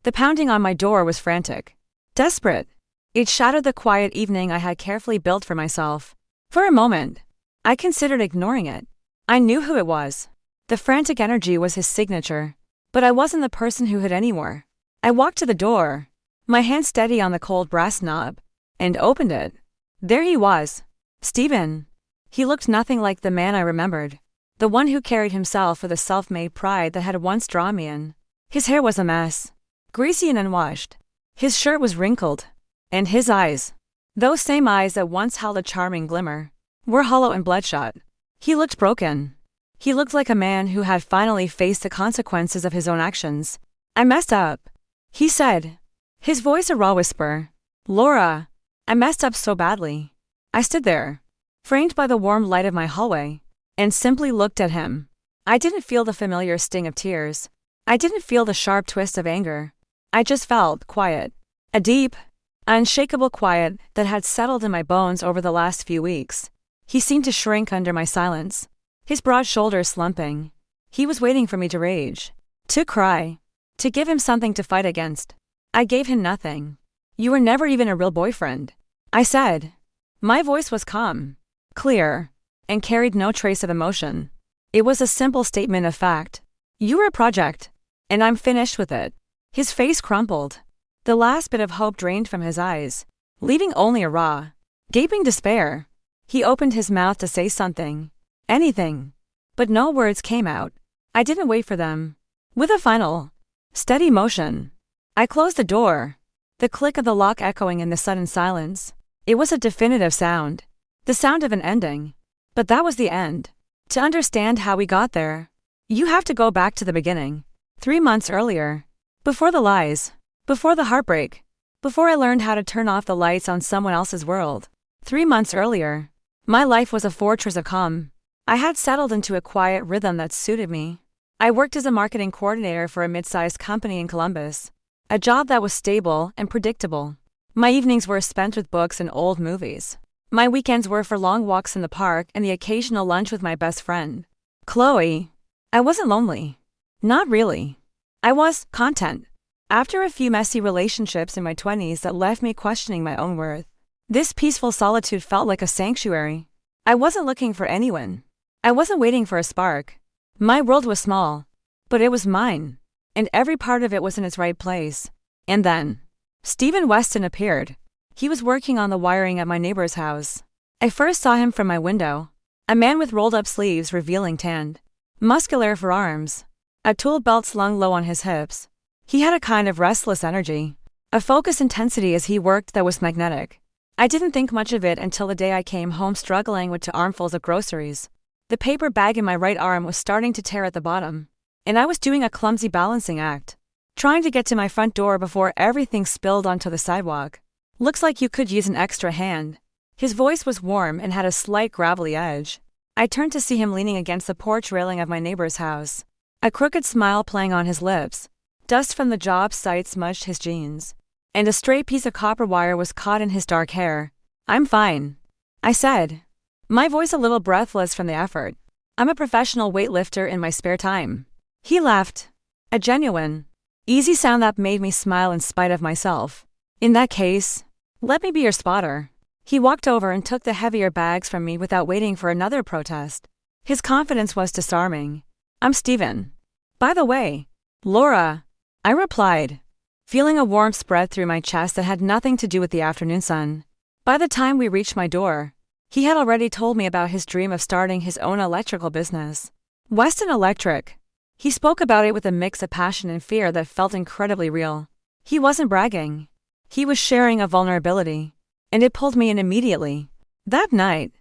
The pounding on my door was frantic. Desperate. It shattered the quiet evening I had carefully built for myself. For a moment, I considered ignoring it. I knew who it was. The frantic energy was his signature. But I wasn't the person who hid anymore. I walked to the door, my hand steady on the cold brass knob, and opened it. There he was. Stephen. He looked nothing like the man I remembered. The one who carried himself with a self-made pride that had once drawn me in. His hair was a mess, greasy and unwashed. His shirt was wrinkled. And his eyes, those same eyes that once held a charming glimmer, were hollow and bloodshot. He looked broken. He looked like a man who had finally faced the consequences of his own actions. I messed up, he said, his voice a raw whisper. Laura, I messed up so badly. I stood there, framed by the warm light of my hallway, and simply looked at him. I didn't feel the familiar sting of tears. I didn't feel the sharp twist of anger. I just felt quiet. A deep, unshakable quiet that had settled in my bones over the last few weeks. He seemed to shrink under my silence, his broad shoulders slumping. He was waiting for me to rage, to cry, to give him something to fight against. I gave him nothing. You were never even a real boyfriend, I said. My voice was calm, clear, and carried no trace of emotion. It was a simple statement of fact. You were a project, and I'm finished with it. His face crumpled. The last bit of hope drained from his eyes, leaving only a raw, gaping despair. He opened his mouth to say something, anything, but no words came out. I didn't wait for them. With a final, steady motion, I closed the door, the click of the lock echoing in the sudden silence. It was a definitive sound, the sound of an ending. But that was the end. To understand how we got there, you have to go back to the beginning. 3 months earlier, before the lies, before the heartbreak, before I learned how to turn off the lights on someone else's world. 3 months earlier, my life was a fortress of calm. I had settled into a quiet rhythm that suited me. I worked as a marketing coordinator for a mid-sized company in Columbus, a job that was stable and predictable. My evenings were spent with books and old movies. My weekends were for long walks in the park and the occasional lunch with my best friend, Chloe. I wasn't lonely. Not really. I was content. After a few messy relationships in my 20s that left me questioning my own worth, this peaceful solitude felt like a sanctuary. I wasn't looking for anyone. I wasn't waiting for a spark. My world was small, but it was mine, and every part of it was in its right place. And then, Stephen Weston appeared. He was working on the wiring at my neighbor's house. I first saw him from my window. A man with rolled-up sleeves revealing tanned, muscular forearms, a tool belt slung low on his hips. He had a kind of restless energy, a focused intensity as he worked that was magnetic. I didn't think much of it until the day I came home struggling with 2 armfuls of groceries. The paper bag in my right arm was starting to tear at the bottom, and I was doing a clumsy balancing act, trying to get to my front door before everything spilled onto the sidewalk. Looks like you could use an extra hand. His voice was warm and had a slight gravelly edge. I turned to see him leaning against the porch railing of my neighbor's house, a crooked smile playing on his lips. Dust from the job site smudged his jeans, and a stray piece of copper wire was caught in his dark hair. I'm fine, I said, my voice a little breathless from the effort. I'm a professional weightlifter in my spare time. He laughed, a genuine, easy sound that made me smile in spite of myself. In that case, let me be your spotter. He walked over and took the heavier bags from me without waiting for another protest. His confidence was disarming. I'm Stephen. By the way, Laura, I replied, feeling a warmth spread through my chest that had nothing to do with the afternoon sun. By the time we reached my door, he had already told me about his dream of starting his own electrical business. Weston Electric. He spoke about it with a mix of passion and fear that felt incredibly real. He wasn't bragging. He was sharing a vulnerability, and it pulled me in immediately. That night,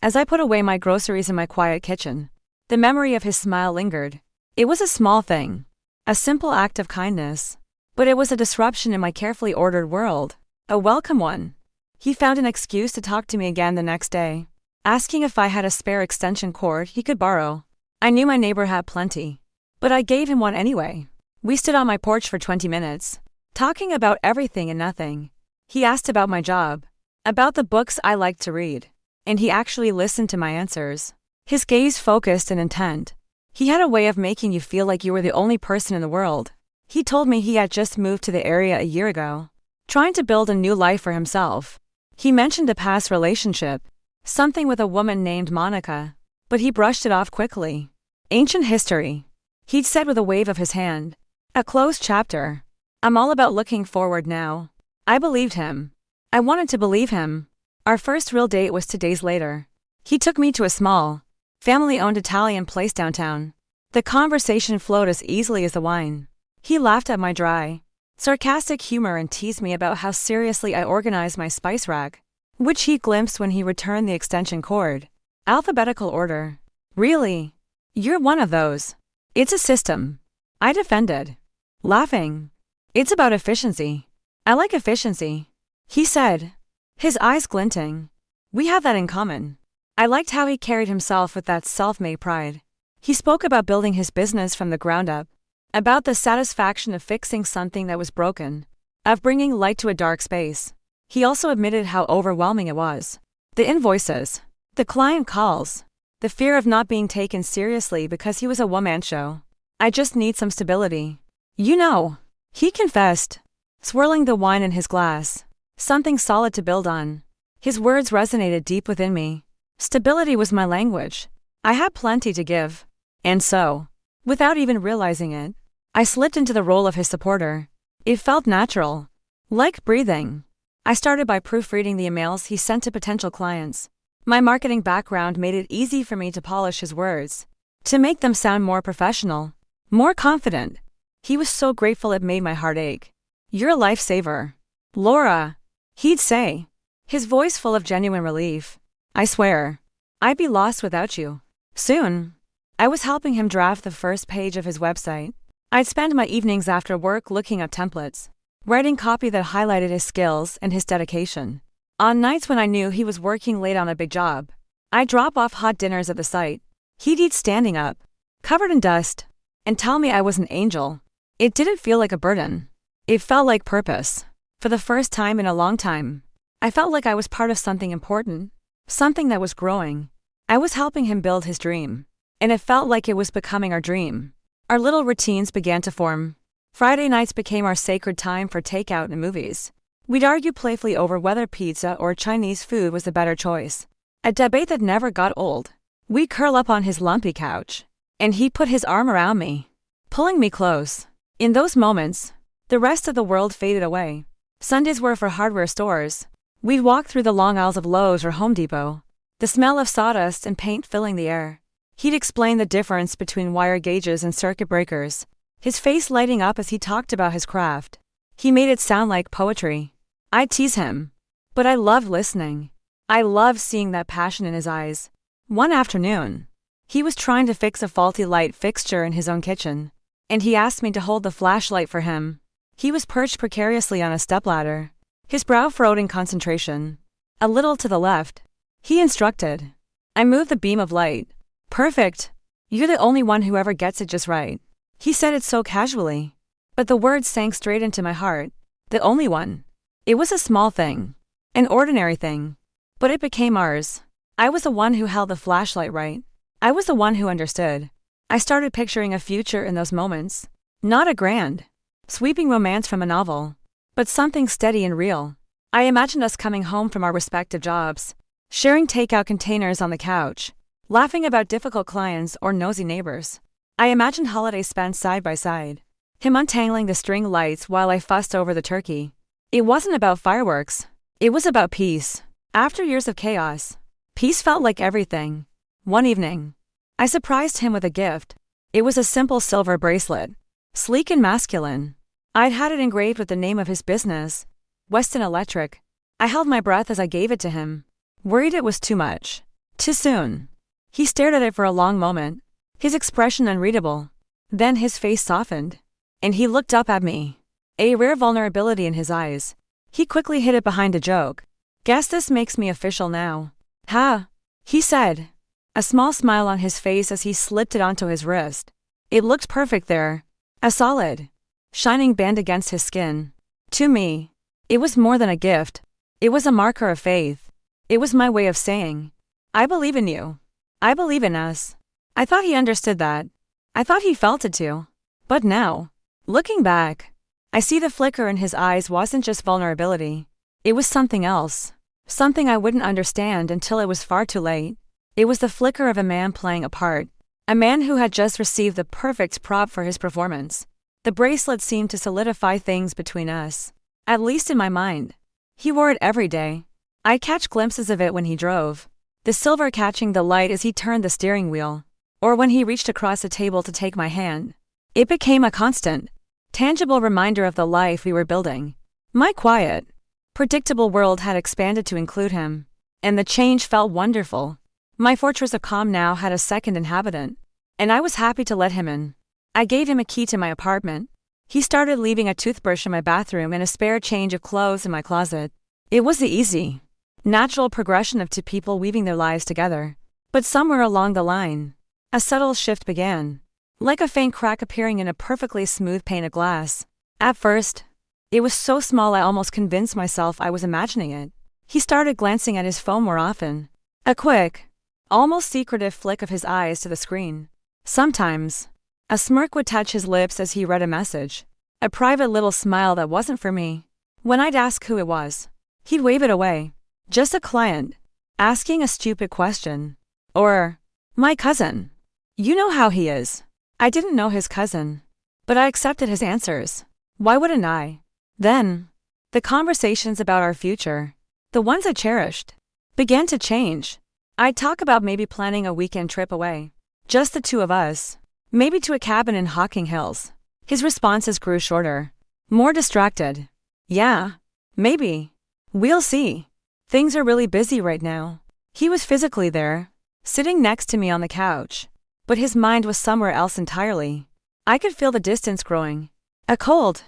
as I put away my groceries in my quiet kitchen, the memory of his smile lingered. It was a small thing, a simple act of kindness, but it was a disruption in my carefully ordered world, a welcome one. He found an excuse to talk to me again the next day, asking if I had a spare extension cord he could borrow. I knew my neighbor had plenty, but I gave him one anyway. We stood on my porch for 20 minutes, talking about everything and nothing. He asked about my job, about the books I liked to read, and he actually listened to my answers. His gaze focused and intent. He had a way of making you feel like you were the only person in the world. He told me he had just moved to the area a year ago, trying to build a new life for himself. He mentioned a past relationship, something with a woman named Monica, but he brushed it off quickly. Ancient history, he'd said with a wave of his hand. A closed chapter. I'm all about looking forward now. I believed him. I wanted to believe him. Our first real date was 2 days later. He took me to a small, family-owned Italian place downtown. The conversation flowed as easily as the wine. He laughed at my dry, sarcastic humor and teased me about how seriously I organized my spice rack, which he glimpsed when he returned the extension cord. Alphabetical order. Really? You're one of those. It's a system. I defended, laughing. It's about efficiency. I like efficiency, he said, his eyes glinting. We have that in common. I liked how he carried himself with that self-made pride. He spoke about building his business from the ground up, about the satisfaction of fixing something that was broken, of bringing light to a dark space. He also admitted how overwhelming it was. The invoices, the client calls, the fear of not being taken seriously because he was a one-man show. I just need some stability. You know, he confessed, swirling the wine in his glass. Something solid to build on. His words resonated deep within me. Stability was my language. I had plenty to give. And so, without even realizing it, I slipped into the role of his supporter. It felt natural. Like breathing. I started by proofreading the emails he sent to potential clients. My marketing background made it easy for me to polish his words, to make them sound more professional, more confident. He was so grateful it made my heart ache. You're a lifesaver, Laura, he'd say, his voice full of genuine relief. I swear, I'd be lost without you. Soon, I was helping him draft the first page of his website. I'd spend my evenings after work looking up templates, writing copy that highlighted his skills and his dedication. On nights when I knew he was working late on a big job, I'd drop off hot dinners at the site. He'd eat standing up, covered in dust, and tell me I was an angel. It didn't feel like a burden. It felt like purpose. For the first time in a long time, I felt like I was part of something important, something that was growing. I was helping him build his dream, and it felt like it was becoming our dream. Our little routines began to form. Friday nights became our sacred time for takeout and movies. We'd argue playfully over whether pizza or Chinese food was the better choice, a debate that never got old. We'd curl up on his lumpy couch, and he'd put his arm around me, pulling me close. In those moments, the rest of the world faded away. Sundays were for hardware stores. We'd walk through the long aisles of Lowe's or Home Depot, the smell of sawdust and paint filling the air. He'd explain the difference between wire gauges and circuit breakers, his face lighting up as he talked about his craft. He made it sound like poetry. I'd tease him, but I loved listening. I loved seeing that passion in his eyes. One afternoon, he was trying to fix a faulty light fixture in his own kitchen, and he asked me to hold the flashlight for him. He was perched precariously on a stepladder, his brow furrowed in concentration. A little to the left, he instructed. I moved the beam of light. Perfect. You're the only one who ever gets it just right. He said it so casually, but the words sank straight into my heart. The only one. It was a small thing, an ordinary thing, but it became ours. I was the one who held the flashlight right. I was the one who understood. I started picturing a future in those moments. Not a grand, sweeping romance from a novel, but something steady and real. I imagined us coming home from our respective jobs, sharing takeout containers on the couch, laughing about difficult clients or nosy neighbors. I imagined holidays spent side by side, him untangling the string lights while I fussed over the turkey. It wasn't about fireworks. It was about peace. After years of chaos, peace felt like everything. One evening, I surprised him with a gift. It was a simple silver bracelet, sleek and masculine. I'd had it engraved with the name of his business, Weston Electric. I held my breath as I gave it to him, worried it was too much. Too soon. He stared at it for a long moment, his expression unreadable. Then his face softened, and he looked up at me, a rare vulnerability in his eyes. He quickly hid it behind a joke. Guess this makes me official now. Ha, he said, a small smile on his face as he slipped it onto his wrist. It looked perfect there, a solid, shining band against his skin. To me, it was more than a gift. It was a marker of faith. It was my way of saying, I believe in you. I believe in us. I thought he understood that. I thought he felt it too. But now, Looking back, I see the flicker in his eyes wasn't just vulnerability. It was something else. Something I wouldn't understand until it was far too late. It was the flicker of a man playing a part. A man who had just received the perfect prop for his performance. The bracelet seemed to solidify things between us. At least in my mind. He wore it every day. I'd catch glimpses of it when he drove. The silver catching the light as he turned the steering wheel. Or when he reached across the table to take my hand. It became a constant, tangible reminder of the life we were building. My quiet, predictable world had expanded to include him. And the change felt wonderful. My fortress of calm now had a second inhabitant. And I was happy to let him in. I gave him a key to my apartment. He started leaving a toothbrush in my bathroom and a spare change of clothes in my closet. It was the easy, natural progression of two people weaving their lives together. But somewhere along the line, a subtle shift began. Like a faint crack appearing in a perfectly smooth pane of glass. At first, it was so small I almost convinced myself I was imagining it. He started glancing at his phone more often. A quick, almost secretive flick of his eyes to the screen. Sometimes, a smirk would touch his lips as he read a message. A private little smile that wasn't for me. When I'd ask who it was, he'd wave it away. Just a client, asking a stupid question. Or, my cousin. You know how he is. I didn't know his cousin. But I accepted his answers. Why wouldn't I? Then, the conversations about our future, the ones I cherished, began to change. I'd talk about maybe planning a weekend trip away. Just the two of us. Maybe to a cabin in Hocking Hills. His responses grew shorter. More distracted. Yeah. Maybe. We'll see. Things are really busy right now. He was physically there, sitting next to me on the couch. But his mind was somewhere else entirely. I could feel the distance growing. A cold,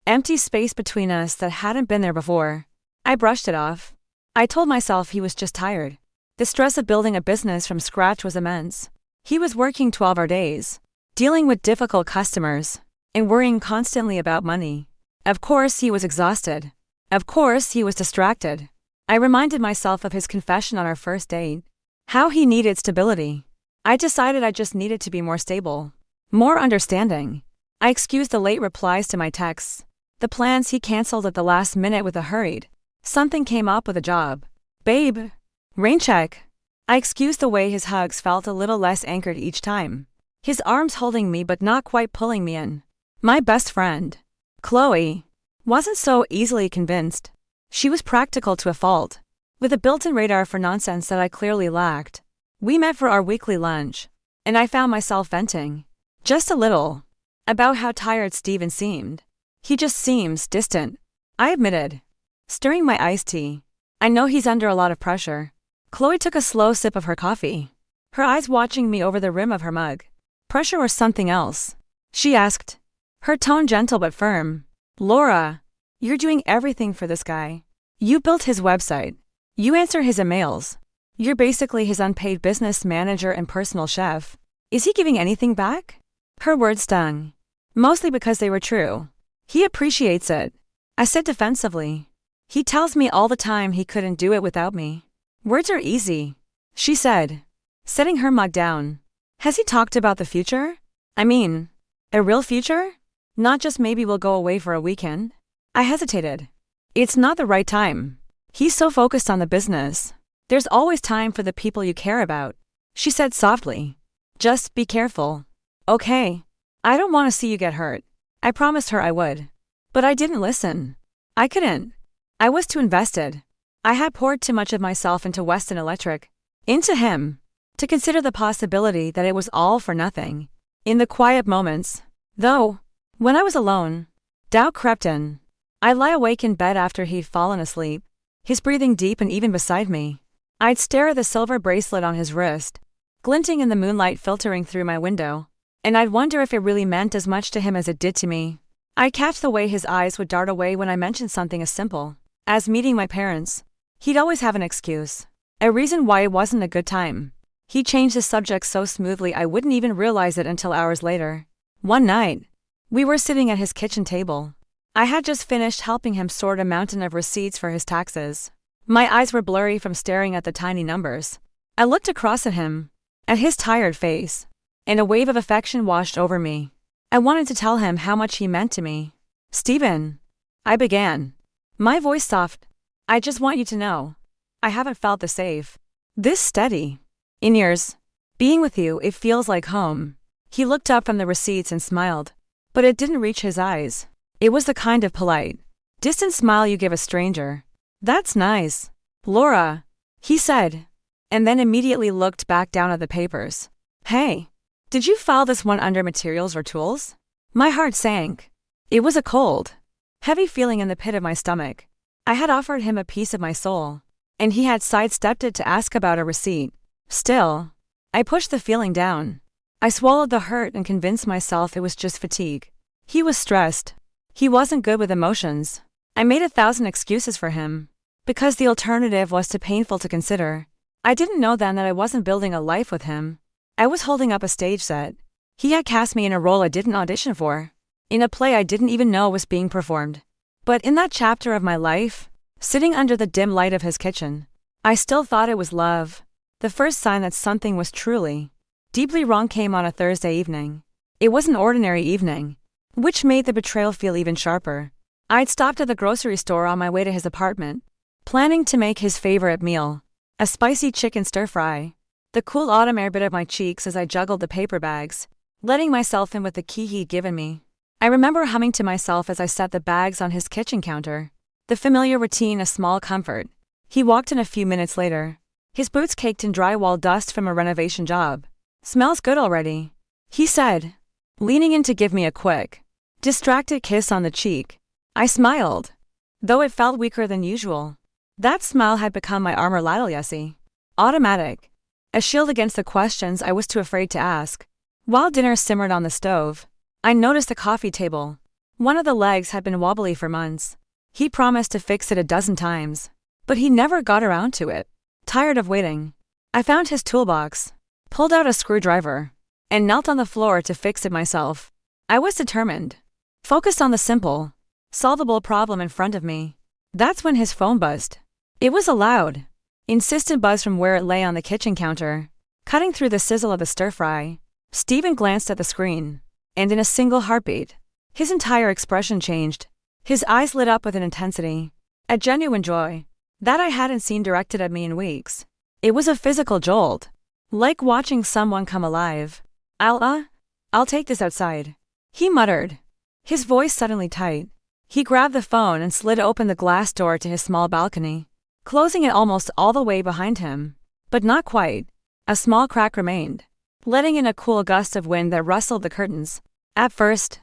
empty space between us that hadn't been there before. I brushed it off. I told myself he was just tired. The stress of building a business from scratch was immense. He was working 12-hour days, dealing with difficult customers, and worrying constantly about money. Of course he was exhausted. Of course he was distracted. I reminded myself of his confession on our first date. How he needed stability. I decided I just needed to be more stable. More understanding. I excused the late replies to my texts. The plans he canceled at the last minute with a hurried. Something came up with a job. Babe. Rain check. I excused the way his hugs felt a little less anchored each time. His arms holding me but not quite pulling me in. My best friend, Chloe, wasn't so easily convinced. She was practical to a fault, with a built-in radar for nonsense that I clearly lacked. We met for our weekly lunch, and I found myself venting. Just a little. About how tired Steven seemed. He just seems distant, I admitted. Stirring my iced tea. I know he's under a lot of pressure. Chloe took a slow sip of her coffee, her eyes watching me over the rim of her mug. Pressure or something else? She asked, her tone gentle but firm. Laura, you're doing everything for this guy. You built his website. You answer his emails. You're basically his unpaid business manager and personal chef. Is he giving anything back? Her words stung. Mostly because they were true. He appreciates it. I said defensively. He tells me all the time he couldn't do it without me. Words are easy, she said, setting her mug down. Has he talked about the future? I mean, a real future? Not just maybe we'll go away for a weekend? I hesitated. It's not the right time. He's so focused on the business. There's always time for the people you care about, she said softly. Just be careful. Okay. I don't want to see you get hurt. I promised her I would. But I didn't listen. I couldn't. I was too invested. I had poured too much of myself into Weston Electric, into him, to consider the possibility that it was all for nothing. In the quiet moments, though, when I was alone, doubt crept in. I'd lie awake in bed after he'd fallen asleep, his breathing deep and even beside me. I'd stare at the silver bracelet on his wrist, glinting in the moonlight filtering through my window, and I'd wonder if it really meant as much to him as it did to me. I'd catch the way his eyes would dart away when I mentioned something as simple as meeting my parents. He'd always have an excuse, a reason why it wasn't a good time. He changed the subject so smoothly I wouldn't even realize it until hours later. One night, we were sitting at his kitchen table. I had just finished helping him sort a mountain of receipts for his taxes. My eyes were blurry from staring at the tiny numbers. I looked across at him, at his tired face, and a wave of affection washed over me. I wanted to tell him how much he meant to me. "Steven," I began, my voice soft, "I just want you to know. I haven't felt this safe, this steady, in years. Being with you, it feels like home." He looked up from the receipts and smiled, but it didn't reach his eyes. It was the kind of polite, distant smile you give a stranger. "That's nice, Laura," he said, and then immediately looked back down at the papers. "Hey, did you file this one under materials or tools?" My heart sank. It was a cold, heavy feeling in the pit of my stomach. I had offered him a piece of my soul, and he had sidestepped it to ask about a receipt. Still, I pushed the feeling down. I swallowed the hurt and convinced myself it was just fatigue. He was stressed. He wasn't good with emotions. I made 1,000 excuses for him, because the alternative was too painful to consider. I didn't know then that I wasn't building a life with him. I was holding up a stage set. He had cast me in a role I didn't audition for, in a play I didn't even know was being performed. But in that chapter of my life, sitting under the dim light of his kitchen, I still thought it was love. The first sign that something was truly, deeply wrong came on a Thursday evening. It was an ordinary evening, which made the betrayal feel even sharper. I'd stopped at the grocery store on my way to his apartment, planning to make his favorite meal, a spicy chicken stir-fry. The cool autumn air bit at my cheeks as I juggled the paper bags, letting myself in with the key he'd given me. I remember humming to myself as I set the bags on his kitchen counter, the familiar routine a small comfort. He walked in a few minutes later, his boots caked in drywall dust from a renovation job. "Smells good already," he said, leaning in to give me a quick, distracted kiss on the cheek. I smiled, though it felt weaker than usual. That smile had become my armor lattice, automatic, a shield against the questions I was too afraid to ask. While dinner simmered on the stove, I noticed the coffee table. One of the legs had been wobbly for months. He promised to fix it a dozen times, but he never got around to it. Tired of waiting, I found his toolbox, pulled out a screwdriver, and knelt on the floor to fix it myself. I was determined, focused on the simple, solvable problem in front of me. That's when his phone buzzed. It was a loud, insistent buzz from where it lay on the kitchen counter, cutting through the sizzle of the stir-fry. Steven glanced at the screen, and in a single heartbeat, his entire expression changed. His eyes lit up with an intensity, a genuine joy, that I hadn't seen directed at me in weeks. It was a physical jolt, like watching someone come alive. I'll take this outside," he muttered, his voice suddenly tight. He grabbed the phone and slid open the glass door to his small balcony, closing it almost all the way behind him. But not quite. A small crack remained, letting in a cool gust of wind that rustled the curtains. At first,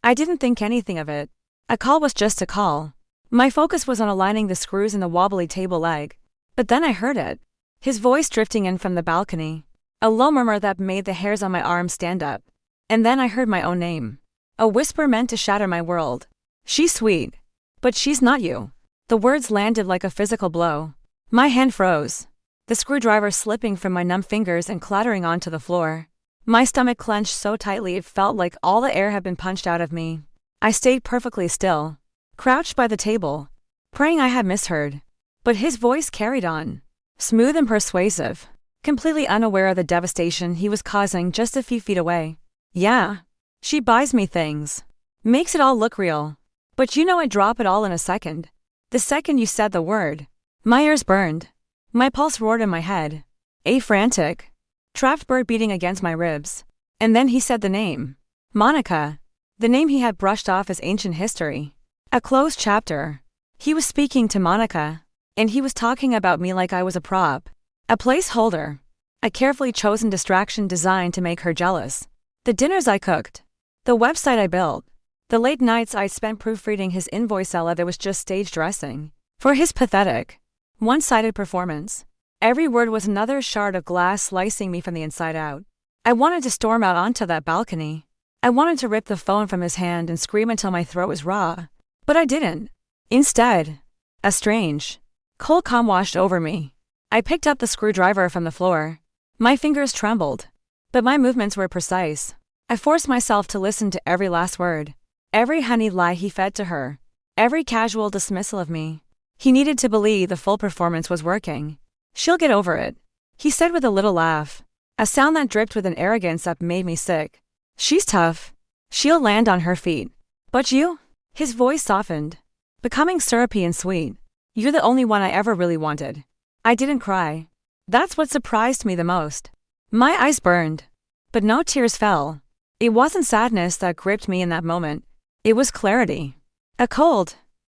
I didn't think anything of it. A call was just a call. My focus was on aligning the screws in the wobbly table leg. But then I heard it, his voice drifting in from the balcony, a low murmur that made the hairs on my arms stand up. And then I heard my own name, a whisper meant to shatter my world. "She's sweet, but she's not you." The words landed like a physical blow. My hand froze, the screwdriver slipping from my numb fingers and clattering onto the floor. My stomach clenched so tightly it felt like all the air had been punched out of me. I stayed perfectly still, crouched by the table, praying I had misheard. But his voice carried on, smooth and persuasive, completely unaware of the devastation he was causing just a few feet away. "Yeah, she buys me things, makes it all look real. But you know I'd drop it all in a second. The second you said the word." My ears burned. My pulse roared in my head, a frantic, trapped bird beating against my ribs. And then he said the name. Monica. The name he had brushed off as ancient history. A closed chapter. He was speaking to Monica, and he was talking about me like I was a prop, a placeholder, a carefully chosen distraction designed to make her jealous. The dinners I cooked, the website I built, the late nights I'd spent proofreading his invoice that was just stage dressing for his pathetic, one-sided performance. Every word was another shard of glass slicing me from the inside out. I wanted to storm out onto that balcony. I wanted to rip the phone from his hand and scream until my throat was raw. But I didn't. Instead, a strange, cold calm washed over me. I picked up the screwdriver from the floor. My fingers trembled, but my movements were precise. I forced myself to listen to every last word, every honeyed lie he fed to her, every casual dismissal of me. He needed to believe the full performance was working. "She'll get over it," he said with a little laugh, a sound that dripped with an arrogance that made me sick. "She's tough. She'll land on her feet. But you? His voice softened, becoming syrupy and sweet. You're the only one I ever really wanted. I didn't cry. That's what surprised me the most. My eyes burned, but no tears fell. It wasn't sadness that gripped me in that moment. It was clarity. A cold,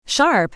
sharp,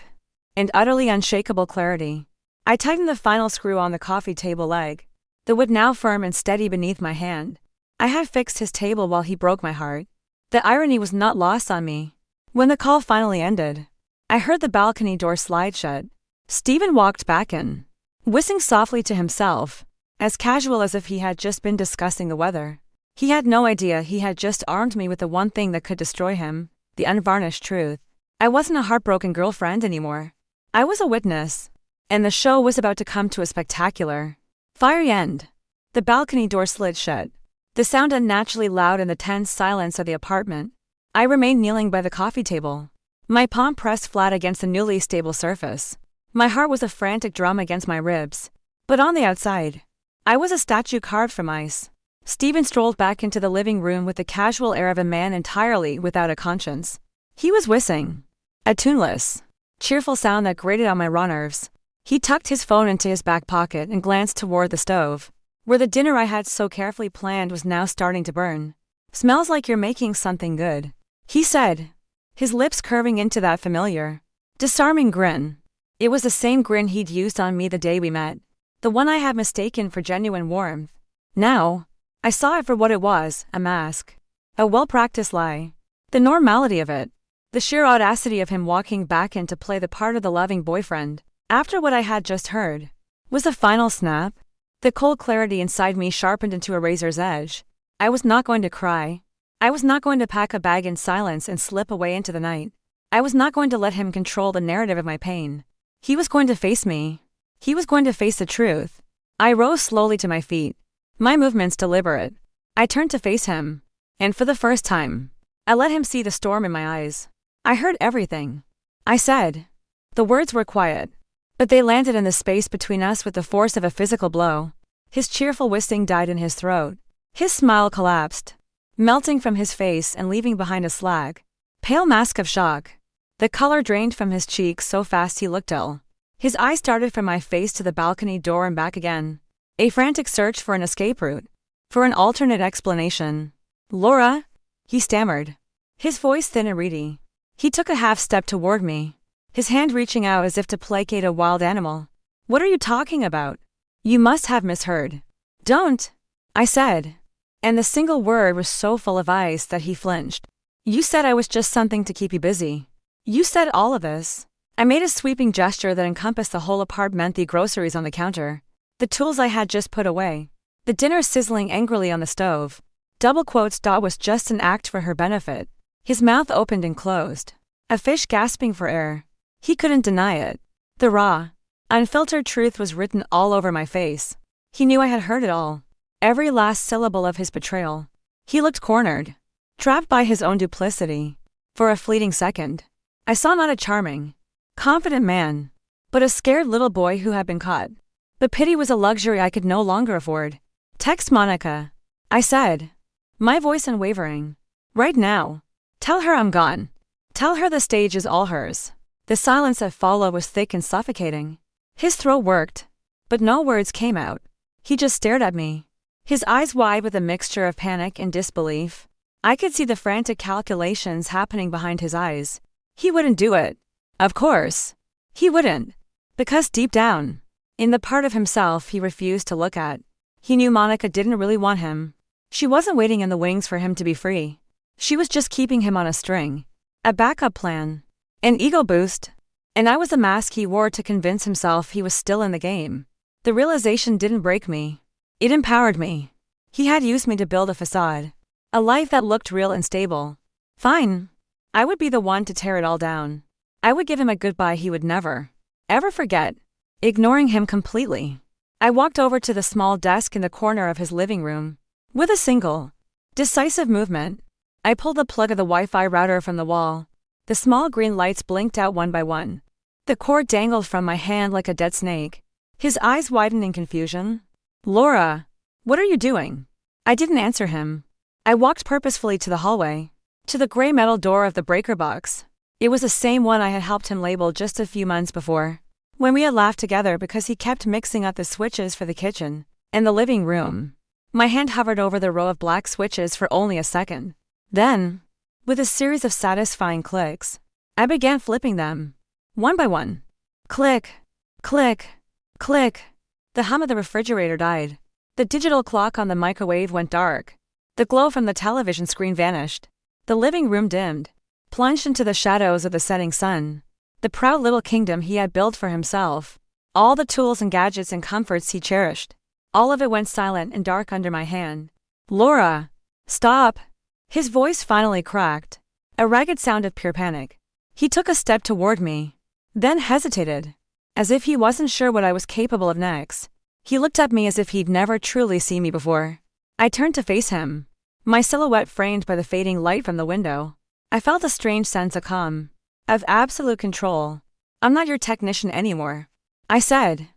and utterly unshakable clarity. I tightened the final screw on the coffee table leg, the wood now firm and steady beneath my hand. I had fixed his table while he broke my heart. The irony was not lost on me. When the call finally ended, I heard the balcony door slide shut. Stephen walked back in, whistling softly to himself, as casual as if he had just been discussing the weather. He had no idea he had just armed me with the one thing that could destroy him, the unvarnished truth. I wasn't a heartbroken girlfriend anymore. I was a witness, and the show was about to come to a spectacular, fiery end. The balcony door slid shut, the sound unnaturally loud in the tense silence of the apartment. I remained kneeling by the coffee table, my palm pressed flat against the newly stable surface. My heart was a frantic drum against my ribs, but on the outside, I was a statue carved from ice. Stephen strolled back into the living room with the casual air of a man entirely without a conscience. He was whistling, a tuneless, cheerful sound that grated on my raw nerves. He tucked his phone into his back pocket and glanced toward the stove, where the dinner I had so carefully planned was now starting to burn. "Smells like you're making something good," he said, his lips curving into that familiar, disarming grin. It was the same grin he'd used on me the day we met, the one I had mistaken for genuine warmth. Now, I saw it for what it was, a mask. A well-practiced lie. The normality of it, the sheer audacity of him walking back in to play the part of the loving boyfriend, after what I had just heard, was a final snap. The cold clarity inside me sharpened into a razor's edge. I was not going to cry. I was not going to pack a bag in silence and slip away into the night. I was not going to let him control the narrative of my pain. He was going to face me. He was going to face the truth. I rose slowly to my feet, my movements deliberate. I turned to face him, and for the first time, I let him see the storm in my eyes. I heard everything I said. The words were quiet, but they landed in the space between us with the force of a physical blow. His cheerful whistling died in his throat. His smile collapsed, melting from his face and leaving behind a slag, pale mask of shock. The color drained from his cheeks so fast he looked ill. His eyes darted from my face to the balcony door and back again. A frantic search for an escape route, for an alternate explanation. "Laura," he stammered, his voice thin and reedy. He took a half step toward me, his hand reaching out as if to placate a wild animal. "What are you talking about? You must have misheard." "Don't," I said, and the single word was so full of ice that he flinched. "You said I was just something to keep you busy. You said all of this." I made a sweeping gesture that encompassed the whole apartment, the groceries on the counter, the tools I had just put away, the dinner sizzling angrily on the stove. Double quotes. Was just an act for her benefit. His mouth opened and closed, a fish gasping for air. He couldn't deny it. The raw, unfiltered truth was written all over my face. He knew I had heard it all, every last syllable of his betrayal. He looked cornered, trapped by his own duplicity. For a fleeting second, I saw not a charming, confident man, but a scared little boy who had been caught. But pity was a luxury I could no longer afford. "Text Monica," I said, my voice unwavering. "Right now. Tell her I'm gone. Tell her the stage is all hers." The silence that followed was thick and suffocating. His throat worked, but no words came out. He just stared at me, his eyes wide with a mixture of panic and disbelief. I could see the frantic calculations happening behind his eyes. He wouldn't do it. Of course, he wouldn't. Because deep down, in the part of himself he refused to look at, he knew Monica didn't really want him. She wasn't waiting in the wings for him to be free. She was just keeping him on a string, a backup plan, an ego boost. And I was the mask he wore to convince himself he was still in the game. The realization didn't break me. It empowered me. He had used me to build a facade, a life that looked real and stable. Fine. I would be the one to tear it all down. I would give him a goodbye he would never, ever forget. Ignoring him completely, I walked over to the small desk in the corner of his living room. With a single, decisive movement, I pulled the plug of the Wi-Fi router from the wall. The small green lights blinked out one by one. The cord dangled from my hand like a dead snake. His eyes widened in confusion. "Laura, what are you doing?" I didn't answer him. I walked purposefully to the hallway, to the gray metal door of the breaker box. It was the same one I had helped him label just a few months before, when we had laughed together because he kept mixing up the switches for the kitchen and the living room. My hand hovered over the row of black switches for only a second. Then, with a series of satisfying clicks, I began flipping them, one by one. Click, click, click. The hum of the refrigerator died. The digital clock on the microwave went dark. The glow from the television screen vanished. The living room dimmed, plunged into the shadows of the setting sun. The proud little kingdom he had built for himself, all the tools and gadgets and comforts he cherished, all of it went silent and dark under my hand. Laura! Stop! His voice finally cracked, a ragged sound of pure panic. He took a step toward me, then hesitated, as if he wasn't sure what I was capable of next. He looked at me as if he'd never truly seen me before. I turned to face him, my silhouette framed by the fading light from the window. I felt a strange sense of calm, of absolute control. I'm not your technician anymore, I said.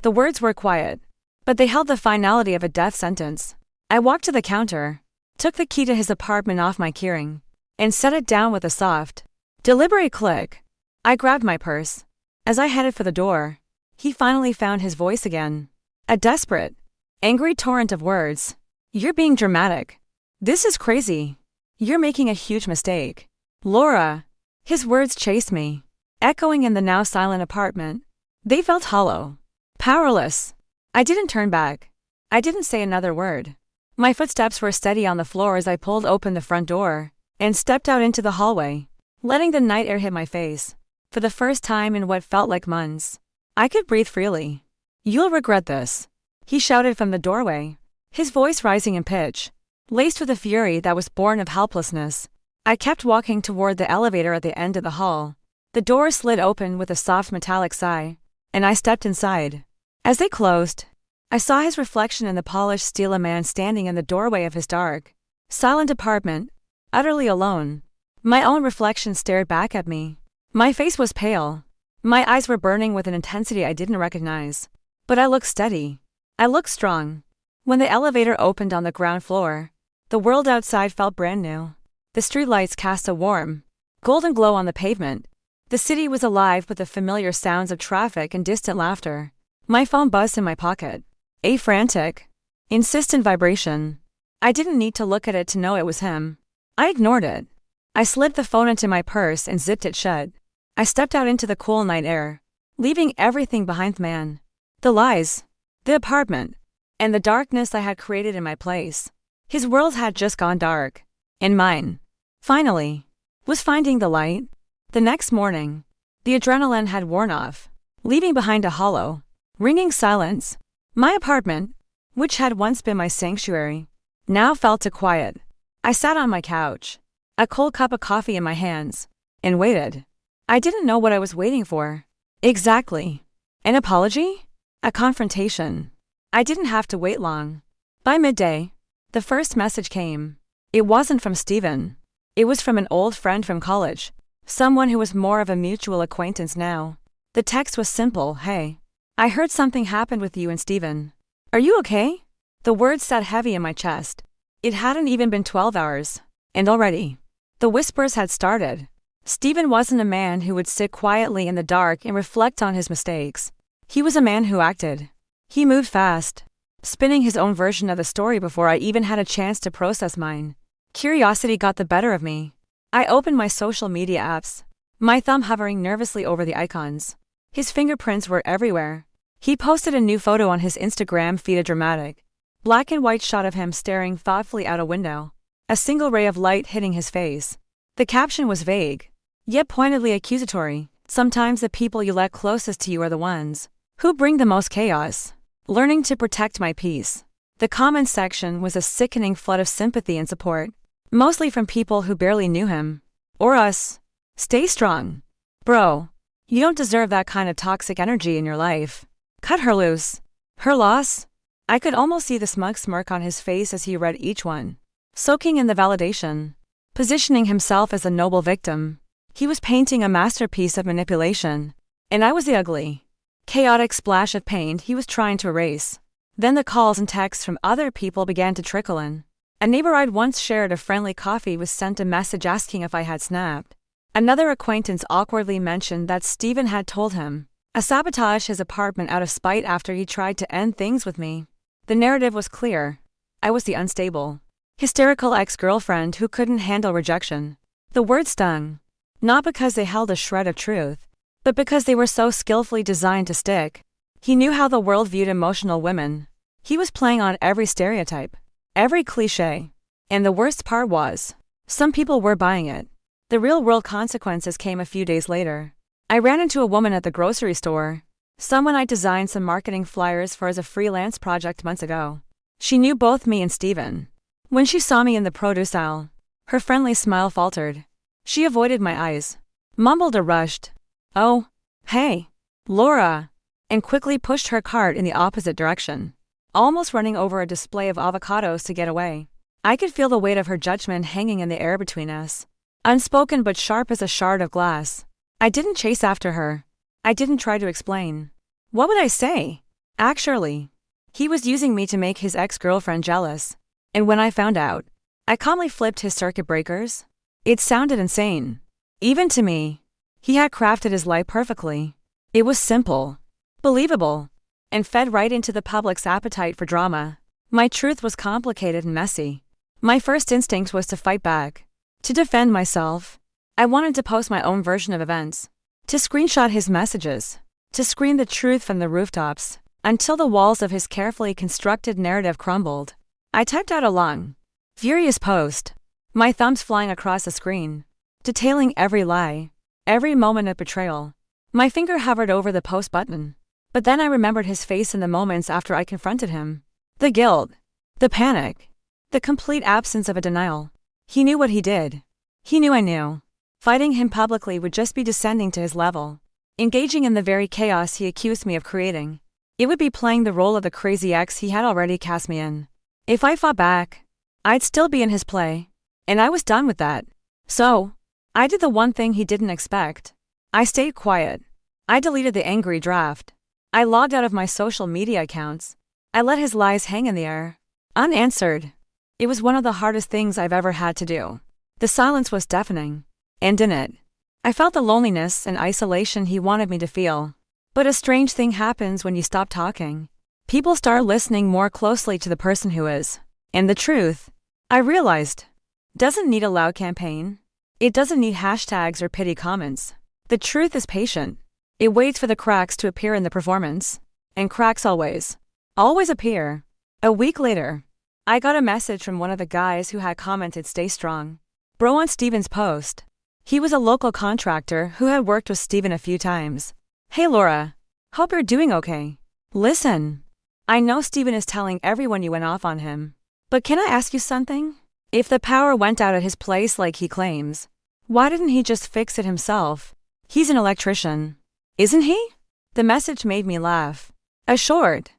The words were quiet, but they held the finality of a death sentence. I walked to the counter, took the key to his apartment off my keyring, and set it down with a soft, deliberate click. I grabbed my purse. As I headed for the door, he finally found his voice again. A desperate, angry torrent of words. You're being dramatic. This is crazy. You're making a huge mistake. Laura. His words chased me, echoing in the now silent apartment. They felt hollow, powerless. I didn't turn back. I didn't say another word. My footsteps were steady on the floor as I pulled open the front door and stepped out into the hallway, letting the night air hit my face. For the first time in what felt like months, I could breathe freely. You'll regret this, he shouted from the doorway, his voice rising in pitch, laced with a fury that was born of helplessness. I kept walking toward the elevator at the end of the hall. The door slid open with a soft metallic sigh, and I stepped inside. As they closed, I saw his reflection in the polished steel, a man standing in the doorway of his dark, silent apartment, utterly alone. My own reflection stared back at me. My face was pale. My eyes were burning with an intensity I didn't recognize. But I looked steady. I looked strong. When the elevator opened on the ground floor, the world outside felt brand new. The streetlights cast a warm, golden glow on the pavement. The city was alive with the familiar sounds of traffic and distant laughter. My phone buzzed in my pocket. A frantic, insistent vibration. I didn't need to look at it to know it was him. I ignored it. I slid the phone into my purse and zipped it shut. I stepped out into the cool night air, leaving everything behind. Man. The lies, the apartment, and the darkness I had created in my place. His world had just gone dark, and mine, finally, was finding the light. The next morning, the adrenaline had worn off, leaving behind a hollow, ringing silence. My apartment, which had once been my sanctuary, now fell to quiet. I sat on my couch, a cold cup of coffee in my hands, and waited. I didn't know what I was waiting for. Exactly. An apology? A confrontation. I didn't have to wait long. By midday, the first message came. It wasn't from Steven. It was from an old friend from college, someone who was more of a mutual acquaintance now. The text was simple. Hey, I heard something happened with you and Steven. Are you okay? The words sat heavy in my chest. It hadn't even been 12 hours, and already, the whispers had started. Steven wasn't a man who would sit quietly in the dark and reflect on his mistakes. He was a man who acted. He moved fast, spinning his own version of the story before I even had a chance to process mine. Curiosity got the better of me. I opened my social media apps, my thumb hovering nervously over the icons. His fingerprints were everywhere. He posted a new photo on his Instagram feed, a dramatic, black and white shot of him staring thoughtfully out a window, a single ray of light hitting his face. The caption was vague, yet pointedly accusatory. Sometimes the people you let closest to you are the ones who bring the most chaos. Learning to protect my peace. The comments section was a sickening flood of sympathy and support, mostly from people who barely knew him. Or us. Stay strong. Bro, you don't deserve that kind of toxic energy in your life. Cut her loose. Her loss? I could almost see the smug smirk on his face as he read each one, soaking in the validation, positioning himself as a noble victim. He was painting a masterpiece of manipulation, and I was the ugly, chaotic splash of paint he was trying to erase. Then the calls and texts from other people began to trickle in. A neighbor I'd once shared a friendly coffee was sent a message asking if I had snapped. Another acquaintance awkwardly mentioned that Steven had told him to sabotage his apartment out of spite after he tried to end things with me. The narrative was clear. I was the unstable, hysterical ex-girlfriend who couldn't handle rejection. The words stung, not because they held a shred of truth, but because they were so skillfully designed to stick. He knew how the world viewed emotional women. He was playing on every stereotype, every cliché. And the worst part was, some people were buying it. The real-world consequences came a few days later. I ran into a woman at the grocery store, someone I designed some marketing flyers for as a freelance project months ago. She knew both me and Steven. When she saw me in the produce aisle, her friendly smile faltered. She avoided my eyes, mumbled a rushed, "Oh, hey, Laura," and quickly pushed her cart in the opposite direction, almost running over a display of avocados to get away. I could feel the weight of her judgment hanging in the air between us, unspoken but sharp as a shard of glass. I didn't chase after her. I didn't try to explain. What would I say? Actually, he was using me to make his ex-girlfriend jealous. And when I found out, I calmly flipped his circuit breakers. It sounded insane. Even to me. He had crafted his lie perfectly. It was simple, believable, and fed right into the public's appetite for drama. My truth was complicated and messy. My first instinct was to fight back, to defend myself. I wanted to post my own version of events, to screenshot his messages, to scream the truth from the rooftops, until the walls of his carefully constructed narrative crumbled. I typed out a long, furious post, my thumbs flying across the screen, detailing every lie, every moment of betrayal. My finger hovered over the post button, but then I remembered his face in the moments after I confronted him. The guilt, the panic, the complete absence of a denial. He knew what he did. He knew I knew. Fighting him publicly would just be descending to his level, engaging in the very chaos he accused me of creating. It would be playing the role of the crazy ex he had already cast me in. If I fought back, I'd still be in his play, and I was done with that. So, I did the one thing he didn't expect. I stayed quiet. I deleted the angry draft. I logged out of my social media accounts. I let his lies hang in the air, unanswered. It was one of the hardest things I've ever had to do. The silence was deafening. And in it, I felt the loneliness and isolation he wanted me to feel. But a strange thing happens when you stop talking. People start listening more closely to the person who is. And the truth, I realized, doesn't need a loud campaign. It doesn't need hashtags or pity comments. The truth is patient. It waits for the cracks to appear in the performance. And cracks always appear. A week later, I got a message from one of the guys who had commented "Stay strong, bro" on Steven's post. He was a local contractor who had worked with Steven a few times. "Hey Laura, hope you're doing okay. Listen, I know Steven is telling everyone you went off on him. But can I ask you something? If the power went out at his place like he claims, why didn't he just fix it himself? He's an electrician, isn't he?" The message made me laugh. A short,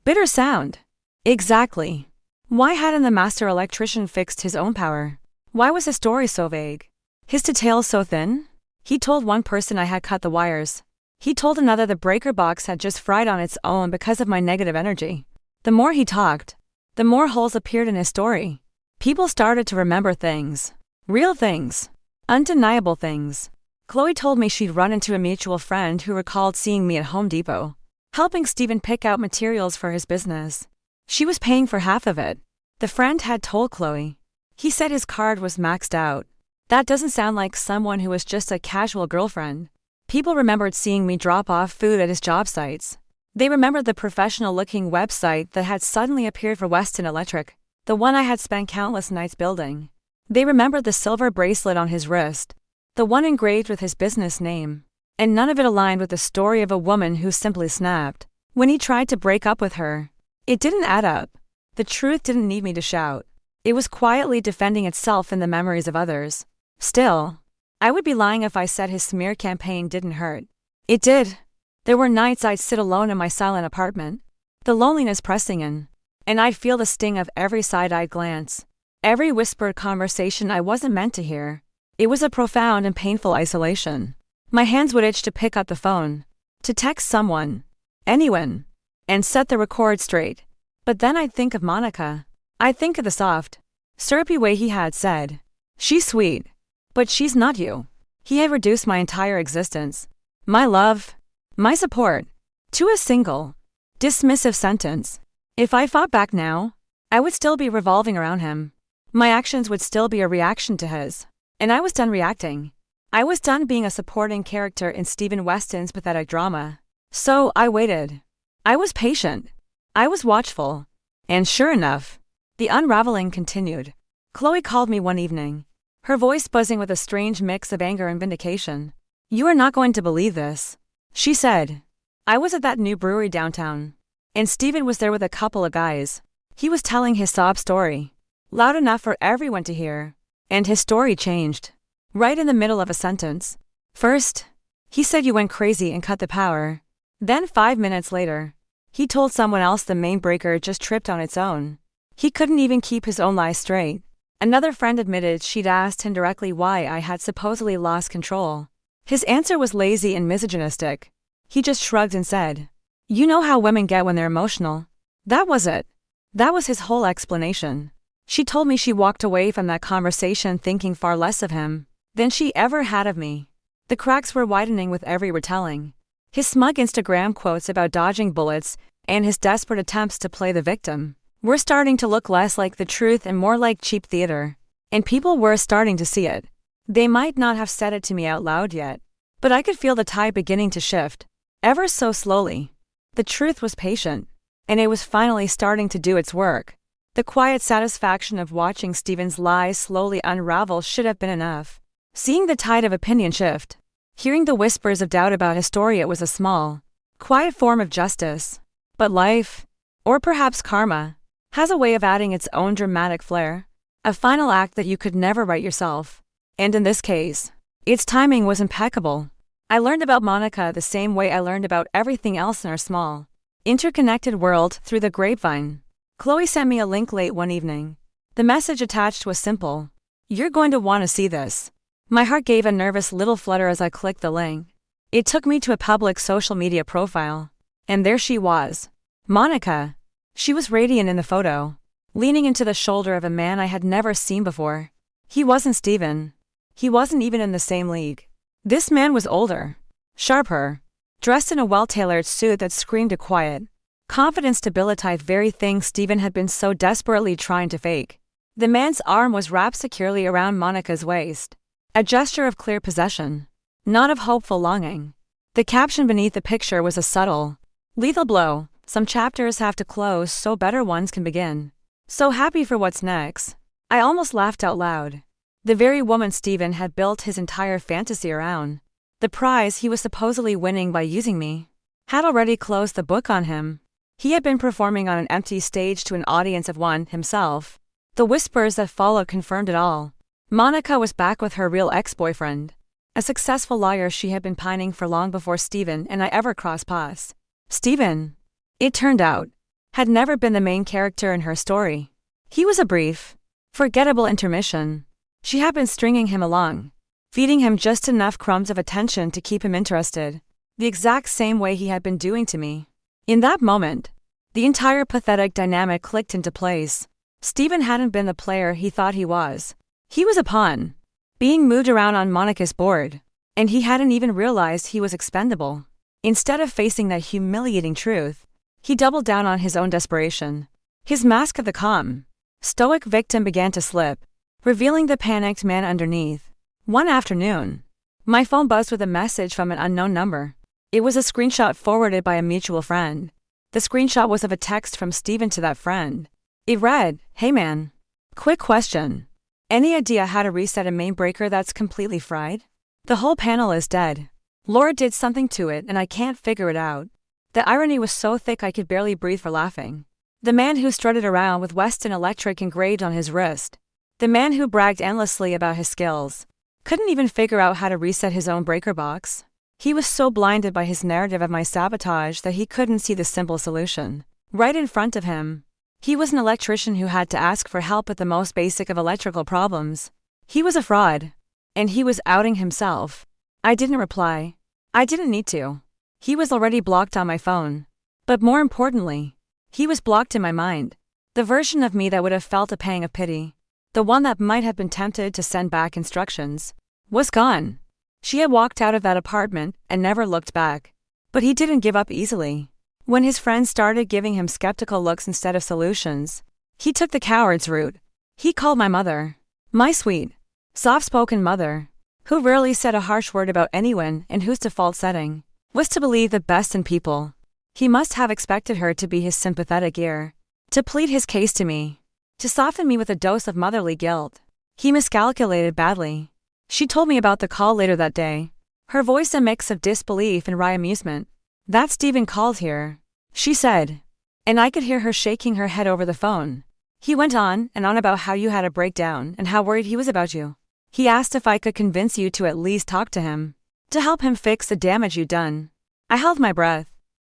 bitter sound. Exactly. Why hadn't the master electrician fixed his own power? Why was his story so vague? His details so thin? He told one person I had cut the wires. He told another the breaker box had just fried on its own because of my negative energy. The more he talked, the more holes appeared in his story. People started to remember things. Real things. Undeniable things. Chloe told me she'd run into a mutual friend who recalled seeing me at Home Depot, helping Steven pick out materials for his business. She was paying for half of it. The friend had told Chloe. He said his card was maxed out. That doesn't sound like someone who was just a casual girlfriend. People remembered seeing me drop off food at his job sites. They remembered the professional-looking website that had suddenly appeared for Weston Electric, the one I had spent countless nights building. They remembered the silver bracelet on his wrist, the one engraved with his business name. And none of it aligned with the story of a woman who simply snapped when he tried to break up with her. It didn't add up. The truth didn't need me to shout. It was quietly defending itself in the memories of others. Still, I would be lying if I said his smear campaign didn't hurt. It did. There were nights I'd sit alone in my silent apartment, the loneliness pressing in, and I'd feel the sting of every side-eyed glance, every whispered conversation I wasn't meant to hear. It was a profound and painful isolation. My hands would itch to pick up the phone, to text someone, anyone, and set the record straight. But then I'd think of Monica. I'd think of the soft, syrupy way he had said, "She's sweet, but she's not you." He had reduced my entire existence, my love, my support, to a single, dismissive sentence. If I fought back now, I would still be revolving around him. My actions would still be a reaction to his. And I was done reacting. I was done being a supporting character in Stephen Weston's pathetic drama. So I waited. I was patient. I was watchful. And sure enough, the unraveling continued. Chloe called me one evening, her voice buzzing with a strange mix of anger and vindication. "You are not going to believe this," she said. "I was at that new brewery downtown, and Stephen was there with a couple of guys. He was telling his sob story, loud enough for everyone to hear, and his story changed. Right in the middle of a sentence. First, he said you went crazy and cut the power. Then 5 minutes later, he told someone else the main breaker just tripped on its own. He couldn't even keep his own lies straight." Another friend admitted she'd asked him directly why I had supposedly lost control. His answer was lazy and misogynistic. He just shrugged and said, "You know how women get when they're emotional." That was it. That was his whole explanation. She told me she walked away from that conversation thinking far less of him than she ever had of me. The cracks were widening with every retelling. His smug Instagram quotes about dodging bullets and his desperate attempts to play the victim were starting to look less like the truth and more like cheap theater. And people were starting to see it. They might not have said it to me out loud yet, but I could feel the tide beginning to shift, ever so slowly. The truth was patient, and it was finally starting to do its work. The quiet satisfaction of watching Stephen's lies slowly unravel should have been enough. Seeing the tide of opinion shift, hearing the whispers of doubt about his story, it was a small, quiet form of justice. But life, or perhaps karma, has a way of adding its own dramatic flair, a final act that you could never write yourself. And in this case, its timing was impeccable. I learned about Monica the same way I learned about everything else in our small, interconnected world, through the grapevine. Chloe sent me a link late one evening. The message attached was simple: "You're going to want to see this." My heart gave a nervous little flutter as I clicked the link. It took me to a public social media profile. And there she was. Monica. She was radiant in the photo, leaning into the shoulder of a man I had never seen before. He wasn't Stephen. He wasn't even in the same league. This man was older, sharper, dressed in a well-tailored suit that screamed a quiet, confident stability, very thing Stephen had been so desperately trying to fake. The man's arm was wrapped securely around Monica's waist, a gesture of clear possession, not of hopeful longing. The caption beneath the picture was a subtle, lethal blow. Some chapters have to close so better ones can begin. So happy for what's next. I almost laughed out loud. The very woman Stephen had built his entire fantasy around, the prize he was supposedly winning by using me, had already closed the book on him. He had been performing on an empty stage to an audience of one himself. The whispers that followed confirmed it all. Monica was back with her real ex-boyfriend, a successful lawyer she had been pining for long before Stephen and I ever crossed paths. Stephen, it turned out, had never been the main character in her story. He was a brief, forgettable intermission. She had been stringing him along, feeding him just enough crumbs of attention to keep him interested, the exact same way he had been doing to me. In that moment, the entire pathetic dynamic clicked into place. Stephen hadn't been the player he thought he was. He was a pawn, being moved around on Monica's board, and he hadn't even realized he was expendable. Instead of facing that humiliating truth, he doubled down on his own desperation. His mask of the calm, stoic victim began to slip, revealing the panicked man underneath. One afternoon, my phone buzzed with a message from an unknown number. It was a screenshot forwarded by a mutual friend. The screenshot was of a text from Stephen to that friend. It read, "Hey man. Quick question. Any idea how to reset a main breaker that's completely fried? The whole panel is dead. Laura did something to it and I can't figure it out." The irony was so thick I could barely breathe for laughing. The man who strutted around with Weston Electric engraved on his wrist, the man who bragged endlessly about his skills, couldn't even figure out how to reset his own breaker box. He was so blinded by his narrative of my sabotage that he couldn't see the simple solution right in front of him. He was an electrician who had to ask for help with the most basic of electrical problems. He was a fraud, and he was outing himself. I didn't reply. I didn't need to. He was already blocked on my phone. But more importantly, he was blocked in my mind. The version of me that would have felt a pang of pity. the one that might have been tempted to send back instructions, was gone. She had walked out of that apartment and never looked back. But he didn't give up easily. When his friends started giving him skeptical looks instead of solutions, he took the coward's route. He called my mother. My sweet, soft-spoken mother, who rarely said a harsh word about anyone and whose default setting was to believe the best in people. He must have expected her to be his sympathetic ear, to plead his case to me, to soften me with a dose of motherly guilt. He miscalculated badly. She told me about the call later that day, her voice a mix of disbelief and wry amusement. "That Stephen called here," she said, and I could hear her shaking her head over the phone. "He went on and on about how you had a breakdown and how worried he was about you. He asked if I could convince you to at least talk to him, to help him fix the damage you'd done." I held my breath,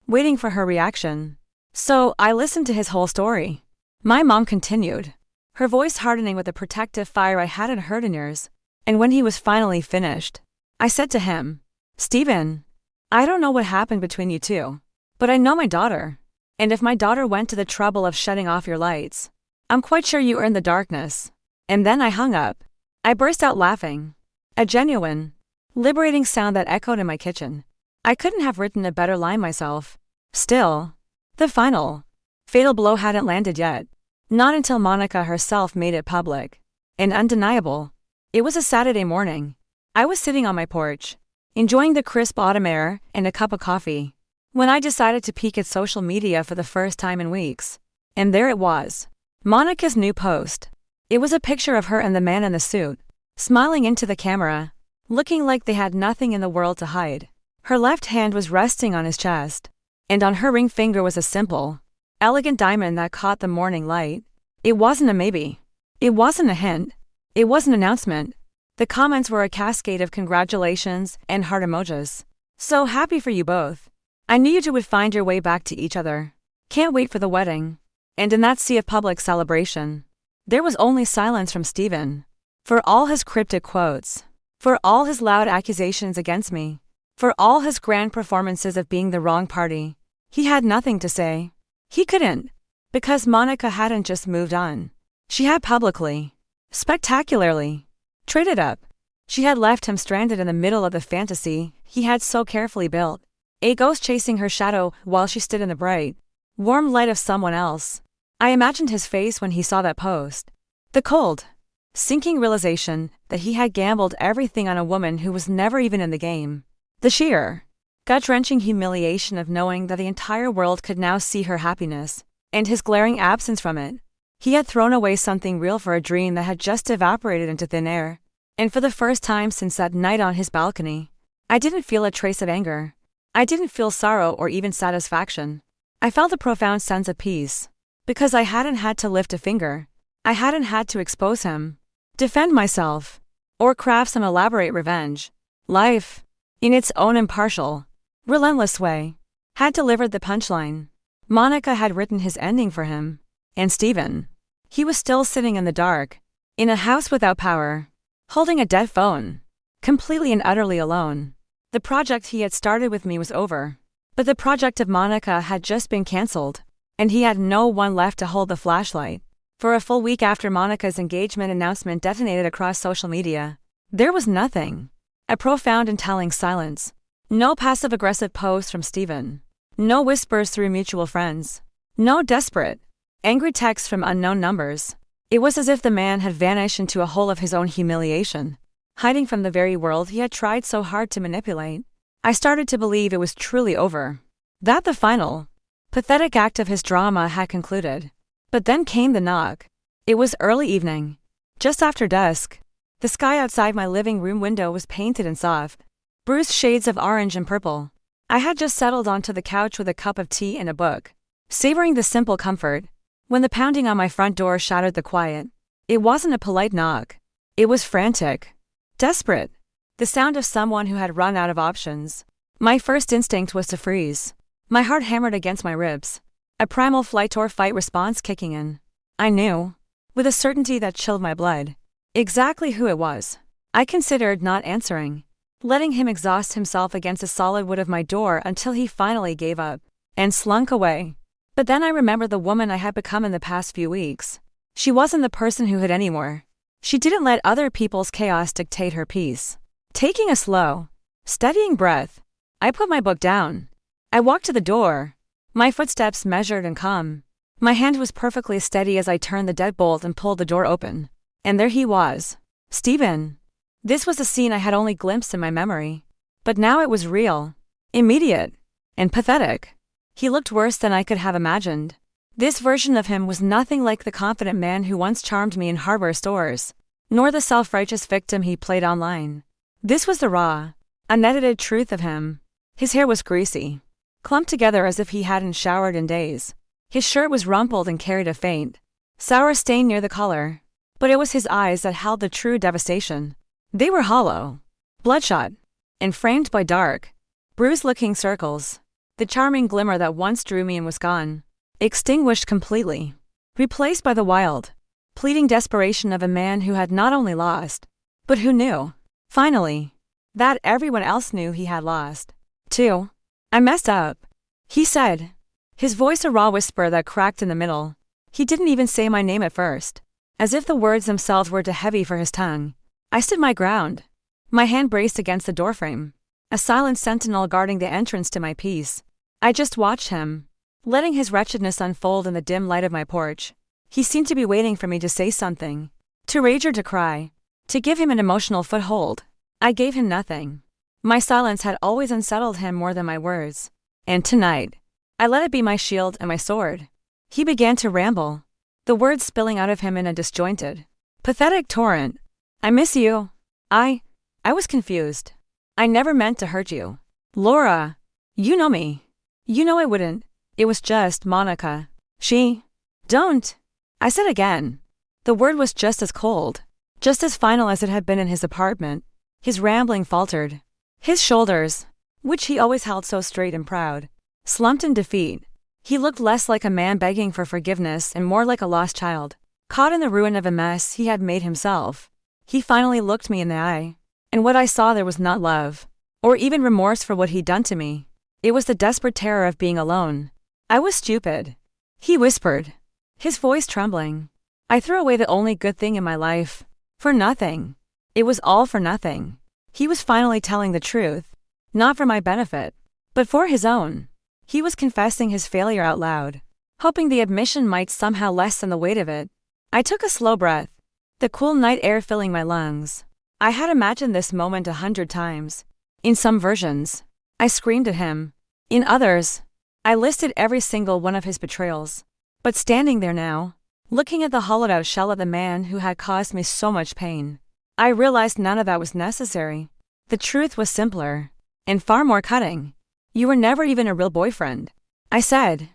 waiting for her reaction. So I listened to his whole story. My mom continued, her voice hardening with a protective fire I hadn't heard in years. And when he was finally finished, I said to him, "Stephen, I don't know what happened between you two, but I know my daughter. And if my daughter went to the trouble of shutting off your lights, I'm quite sure you are in the darkness." And then I hung up. I burst out laughing. A genuine, liberating sound that echoed in my kitchen. I couldn't have written a better line myself. Still, the final, fatal blow hadn't landed yet. Not until Monica herself made it public and undeniable. It was a Saturday morning. I was sitting on my porch, enjoying the crisp autumn air and a cup of coffee, when I decided to peek at social media for the first time in weeks. And there it was. Monica's new post. It was a picture of her and the man in the suit, smiling into the camera, looking like they had nothing in the world to hide. Her left hand was resting on his chest, and on her ring finger was a simple, elegant diamond that caught the morning light. It wasn't a maybe. It wasn't a hint. It was an announcement. The comments were a cascade of congratulations and heart emojis. "So happy for you both. I knew you two would find your way back to each other. Can't wait for the wedding." And in that sea of public celebration, there was only silence from Stephen. For all his cryptic quotes, for all his loud accusations against me, for all his grand performances of being the wrong party, he had nothing to say. He couldn't, because Monica hadn't just moved on. She had publicly, spectacularly, traded up. She had left him stranded in the middle of the fantasy he had so carefully built, a ghost chasing her shadow while she stood in the bright, warm light of someone else. I imagined his face when he saw that post. The cold, sinking realization that he had gambled everything on a woman who was never even in the game. The sheer, gut-wrenching humiliation of knowing that the entire world could now see her happiness, and his glaring absence from it. He had thrown away something real for a dream that had just evaporated into thin air. And for the first time since that night on his balcony, I didn't feel a trace of anger. I didn't feel sorrow or even satisfaction. I felt a profound sense of peace. Because I hadn't had to lift a finger. I hadn't had to expose him, defend myself, or craft some elaborate revenge. Life, in its own impartial, relentless way, had delivered the punchline. Monica had written his ending for him. And Stephen, he was still sitting in the dark, in a house without power, holding a dead phone, completely and utterly alone. The project he had started with me was over, but the project of Monica had just been cancelled, and he had no one left to hold the flashlight. For a full week after Monica's engagement announcement detonated across social media, there was nothing. A profound and telling silence. No passive-aggressive posts from Stephen. No whispers through mutual friends. No desperate, angry texts from unknown numbers. It was as if the man had vanished into a hole of his own humiliation, hiding from the very world he had tried so hard to manipulate. I started to believe it was truly over. That the final, pathetic act of his drama had concluded. But then came the knock. It was early evening, just after dusk. The sky outside my living room window was painted in soft, bruised shades of orange and purple. I had just settled onto the couch with a cup of tea and a book, savoring the simple comfort, when the pounding on my front door shattered the quiet. It wasn't a polite knock. It was frantic, desperate, the sound of someone who had run out of options. My first instinct was to freeze. My heart hammered against my ribs, a primal flight or fight response kicking in. I knew, with a certainty that chilled my blood, exactly who it was. I considered not answering, letting him exhaust himself against the solid wood of my door until he finally gave up and slunk away. But then I remembered the woman I had become in the past few weeks. She wasn't the person who hid anymore. She didn't let other people's chaos dictate her peace. Taking a slow, steadying breath, I put my book down. I walked to the door, my footsteps measured and calm. My hand was perfectly steady as I turned the deadbolt and pulled the door open. And there he was. Stephen. This was a scene I had only glimpsed in my memory. But now it was real, immediate, and pathetic. He looked worse than I could have imagined. This version of him was nothing like the confident man who once charmed me in hardware stores, nor the self-righteous victim he played online. This was the raw, unedited truth of him. His hair was greasy, clumped together as if he hadn't showered in days. His shirt was rumpled and carried a faint, sour stain near the collar. But it was his eyes that held the true devastation. They were hollow, bloodshot, and framed by dark, bruised-looking circles. The charming glimmer that once drew me in was gone, extinguished completely, replaced by the wild, pleading desperation of a man who had not only lost, but who knew, finally, that everyone else knew he had lost, too. I messed up, he said, his voice a raw whisper that cracked in the middle. He didn't even say my name at first, as if the words themselves were too heavy for his tongue. I stood my ground, my hand braced against the doorframe, a silent sentinel guarding the entrance to my peace. I just watched him, letting his wretchedness unfold in the dim light of my porch. He seemed to be waiting for me to say something, to rage or to cry, to give him an emotional foothold. I gave him nothing. My silence had always unsettled him more than my words. And tonight, I let it be my shield and my sword. He began to ramble, the words spilling out of him in a disjointed, pathetic torrent. I miss you. I was confused. I never meant to hurt you. Laura, you know me. You know I wouldn't. It was just Monica. She. Don't. I said again. The word was just as cold, just as final as it had been in his apartment. His rambling faltered. His shoulders, which he always held so straight and proud, slumped in defeat. He looked less like a man begging for forgiveness and more like a lost child, caught in the ruin of a mess he had made himself. He finally looked me in the eye, and what I saw there was not love, or even remorse for what he'd done to me. It was the desperate terror of being alone. I was stupid, he whispered, his voice trembling. I threw away the only good thing in my life. For nothing. It was all for nothing. He was finally telling the truth, not for my benefit, but for his own. He was confessing his failure out loud, hoping the admission might somehow lessen the weight of it. I took a slow breath, the cool night air filling my lungs. I had imagined this moment 100 times. In some versions, I screamed at him. In others, I listed every single one of his betrayals. But standing there now, looking at the hollowed-out shell of the man who had caused me so much pain, I realized none of that was necessary. The truth was simpler, and far more cutting. You were never even a real boyfriend, I said.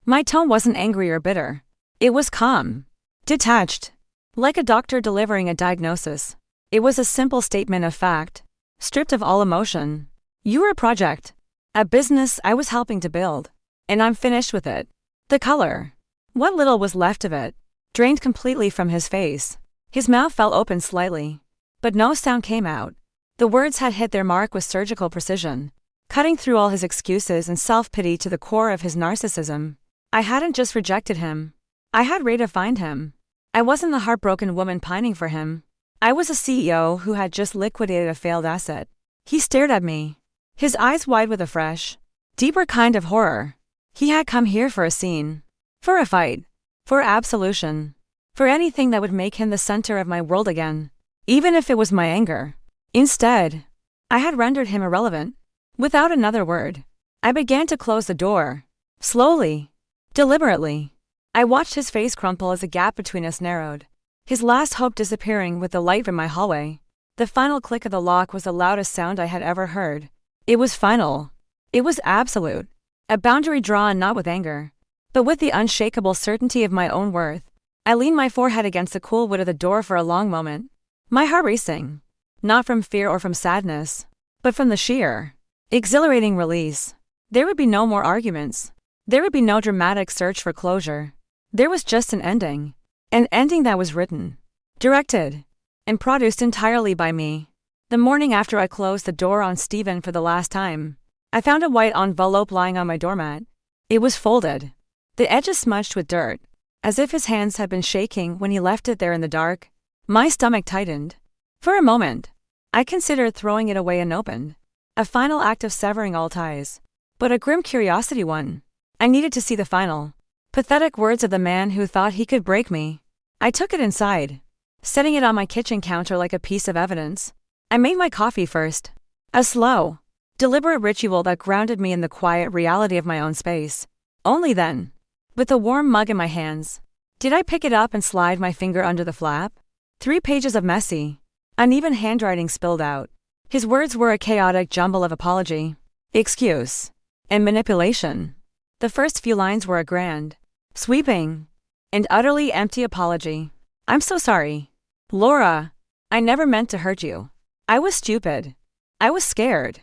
My tone wasn't angry or bitter. It was calm, detached, like a doctor delivering a diagnosis. It was a simple statement of fact, stripped of all emotion. You were a project, a business I was helping to build, and I'm finished with it. The color, what little was left of it, drained completely from his face. His mouth fell open slightly, but no sound came out. The words had hit their mark with surgical precision, cutting through all his excuses and self-pity to the core of his narcissism. I hadn't just rejected him. I had redefined him. I wasn't the heartbroken woman pining for him. I was a CEO who had just liquidated a failed asset. He stared at me, his eyes wide with a fresh, deeper kind of horror. He had come here for a scene, for a fight, for absolution, for anything that would make him the center of my world again, even if it was my anger. Instead, I had rendered him irrelevant. Without another word, I began to close the door, slowly, deliberately. I watched his face crumple as the gap between us narrowed, his last hope disappearing with the light from my hallway. The final click of the lock was the loudest sound I had ever heard. It was final. It was absolute. A boundary drawn not with anger, but with the unshakable certainty of my own worth. I leaned my forehead against the cool wood of the door for a long moment, my heart racing, not from fear or from sadness, but from the sheer, exhilarating release. There would be no more arguments. There would be no dramatic search for closure. There was just an ending that was written, directed, and produced entirely by me. The morning after I closed the door on Stephen for the last time, I found a white envelope lying on my doormat. It was folded, the edges smudged with dirt, as if his hands had been shaking when he left it there in the dark. My stomach tightened. For a moment, I considered throwing it away unopened. A final act of severing all ties. But a grim curiosity one. I needed to see the final, pathetic words of the man who thought he could break me. I took it inside, setting it on my kitchen counter like a piece of evidence. I made my coffee first. A slow, deliberate ritual that grounded me in the quiet reality of my own space. Only then, with the warm mug in my hands, did I pick it up and slide my finger under the flap. 3 pages of messy, uneven handwriting spilled out. His words were a chaotic jumble of apology, excuse, and manipulation. The first few lines were a grand, sweeping, and utterly empty apology. I'm so sorry, Laura. I never meant to hurt you. I was stupid. I was scared.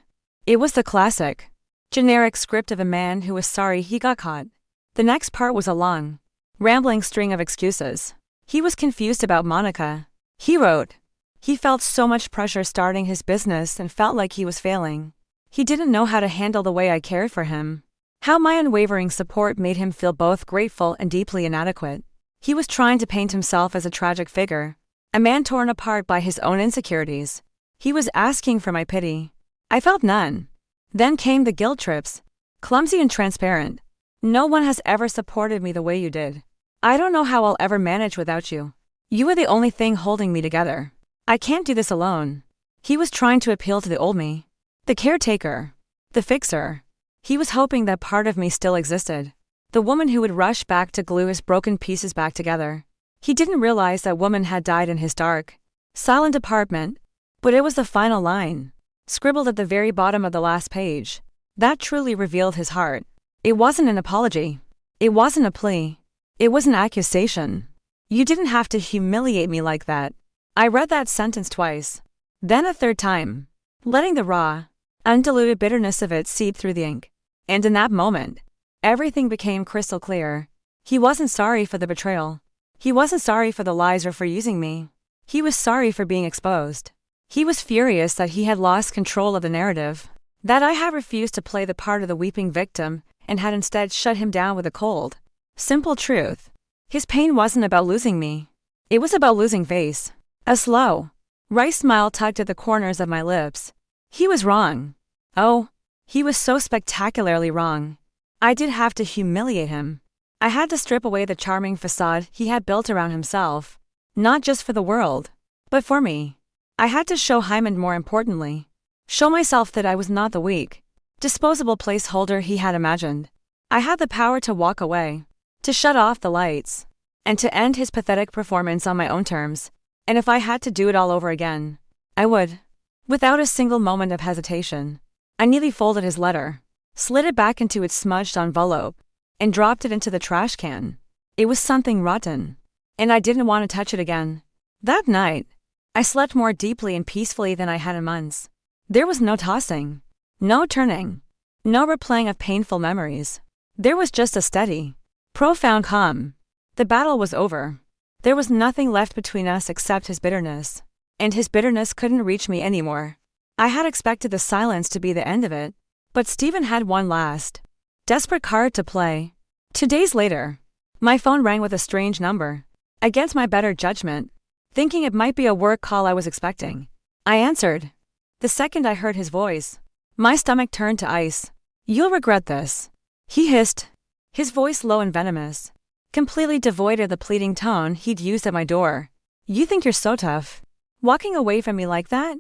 It was the classic, generic script of a man who was sorry he got caught. The next part was a long, rambling string of excuses. He was confused about Monica. He wrote. He felt so much pressure starting his business and felt like he was failing. He didn't know how to handle the way I cared for him. How my unwavering support made him feel both grateful and deeply inadequate. He was trying to paint himself as a tragic figure, a man torn apart by his own insecurities. He was asking for my pity. I felt none. Then came the guilt trips, clumsy and transparent. No one has ever supported me the way you did. I don't know how I'll ever manage without you. You are the only thing holding me together. I can't do this alone. He was trying to appeal to the old me, the caretaker, the fixer. He was hoping that part of me still existed, the woman who would rush back to glue his broken pieces back together. He didn't realize that woman had died in his dark, silent apartment, but it was the final line, scribbled at the very bottom of the last page, that truly revealed his heart. It wasn't an apology. It wasn't a plea. It was an accusation. You didn't have to humiliate me like that. I read that sentence twice, then a third time, letting the raw, undiluted bitterness of it seep through the ink. And in that moment, everything became crystal clear. He wasn't sorry for the betrayal. He wasn't sorry for the lies or for using me. He was sorry for being exposed. He was furious that he had lost control of the narrative, that I had refused to play the part of the weeping victim and had instead shut him down with a cold, simple truth. His pain wasn't about losing me. It was about losing face. A slow, wry smile tugged at the corners of my lips. He was wrong. Oh, he was so spectacularly wrong. I did have to humiliate him. I had to strip away the charming facade he had built around himself, not just for the world, but for me. I had to show him, and more importantly, show myself that I was not the weak, disposable placeholder he had imagined. I had the power to walk away, to shut off the lights, and to end his pathetic performance on my own terms. And if I had to do it all over again, I would. Without a single moment of hesitation, I neatly folded his letter, slid it back into its smudged envelope, and dropped it into the trash can. It was something rotten, and I didn't want to touch it again. That night, I slept more deeply and peacefully than I had in months. There was no tossing, no turning, no replaying of painful memories. There was just a steady, profound calm. The battle was over. There was nothing left between us except his bitterness, and his bitterness couldn't reach me anymore. I had expected the silence to be the end of it, but Stephen had one last, desperate card to play. 2 days later, my phone rang with a strange number. Against my better judgment, thinking it might be a work call I was expecting, I answered. The second I heard his voice, my stomach turned to ice. You'll regret this, he hissed, his voice low and venomous, completely devoid of the pleading tone he'd used at my door. You think you're so tough, walking away from me like that?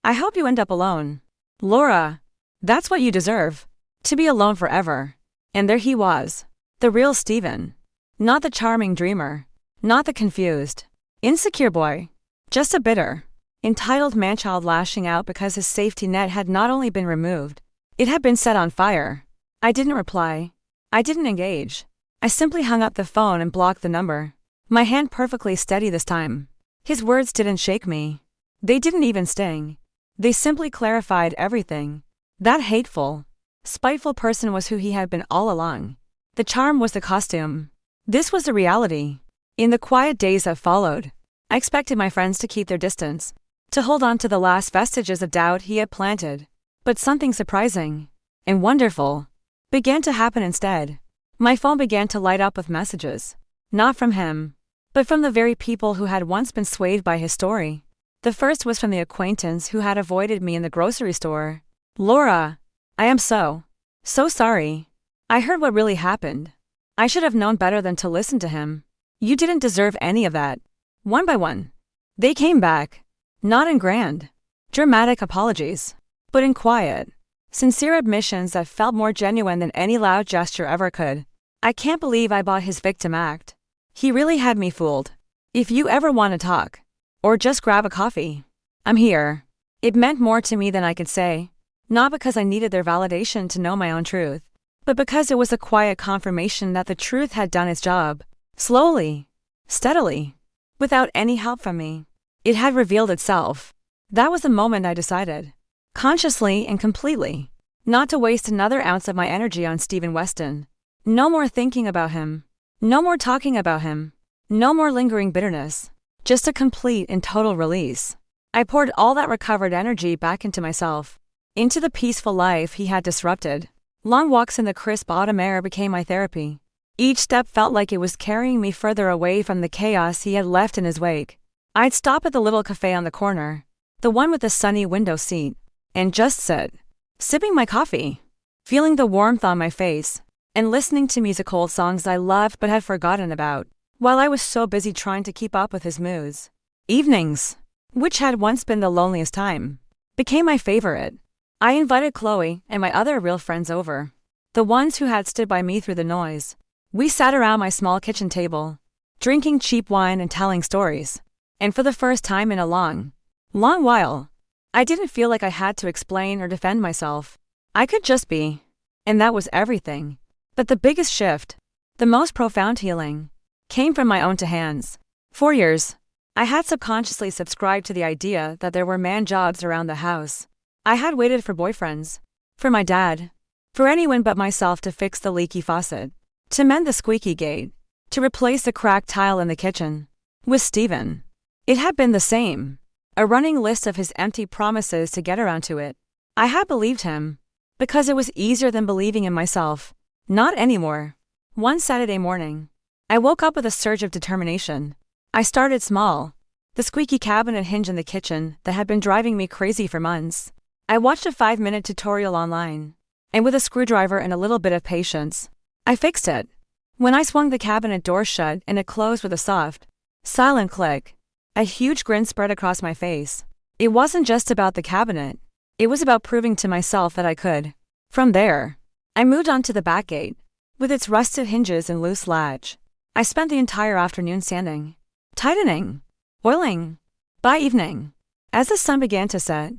I hope you end up alone. Laura, that's what you deserve. To be alone forever. And there he was. The real Stephen. Not the charming dreamer. Not the confused, insecure boy. Just a bitter, entitled manchild lashing out because his safety net had not only been removed, it had been set on fire. I didn't reply. I didn't engage. I simply hung up the phone and blocked the number. My hand perfectly steady this time. His words didn't shake me. They didn't even sting. They simply clarified everything. That hateful, spiteful person was who he had been all along. The charm was the costume. This was the reality. In the quiet days that followed, I expected my friends to keep their distance, to hold on to the last vestiges of doubt he had planted. But something surprising and wonderful began to happen instead. My phone began to light up with messages. Not from him. but from the very people who had once been swayed by his story. The first was from the acquaintance who had avoided me in the grocery store. "Laura, I am so sorry. I heard what really happened. I should have known better than to listen to him. You didn't deserve any of that." One by one, they came back, not in grand, dramatic apologies, but in quiet, sincere admissions that felt more genuine than any loud gesture ever could. "I can't believe I bought his victim act. He really had me fooled. If you ever want to talk, or just grab a coffee, I'm here." It meant more to me than I could say, not because I needed their validation to know my own truth, but because it was a quiet confirmation that the truth had done its job. Slowly, steadily, without any help from me, it had revealed itself. That was the moment I decided, consciously and completely, not to waste another ounce of my energy on Stephen Weston. No more thinking about him. No more talking about him. No more lingering bitterness. Just a complete and total release. I poured all that recovered energy back into myself, into the peaceful life he had disrupted. Long walks in the crisp autumn air became my therapy. Each step felt like it was carrying me further away from the chaos he had left in his wake. I'd stop at the little cafe on the corner, the one with the sunny window seat, and just sit, sipping my coffee, feeling the warmth on my face, and listening to musical songs I loved but had forgotten about, while I was so busy trying to keep up with his moods. Evenings, which had once been the loneliest time, became my favorite. I invited Chloe and my other real friends over, the ones who had stood by me through the noise. We sat around my small kitchen table, drinking cheap wine and telling stories. And for the first time in a long while, I didn't feel like I had to explain or defend myself. I could just be. And that was everything. But the biggest shift, the most profound healing, came from my own two hands. For years, I had subconsciously subscribed to the idea that there were man jobs around the house. I had waited for boyfriends, for my dad, for anyone but myself to fix the leaky faucet, to mend the squeaky gate, to replace the cracked tile in the kitchen. With Stephen, it had been the same, a running list of his empty promises to get around to it. I had believed him, because it was easier than believing in myself. Not anymore. One Saturday morning, I woke up with a surge of determination. I started small. The squeaky cabinet hinge in the kitchen that had been driving me crazy for months. I watched a 5-minute tutorial online, and with a screwdriver and a little bit of patience, I fixed it. When I swung the cabinet door shut and it closed with a soft, silent click, a huge grin spread across my face. It wasn't just about the cabinet. It was about proving to myself that I could. From there, I moved on to the back gate, with its rusted hinges and loose latch. I spent the entire afternoon sanding, tightening, oiling. By evening, as the sun began to set,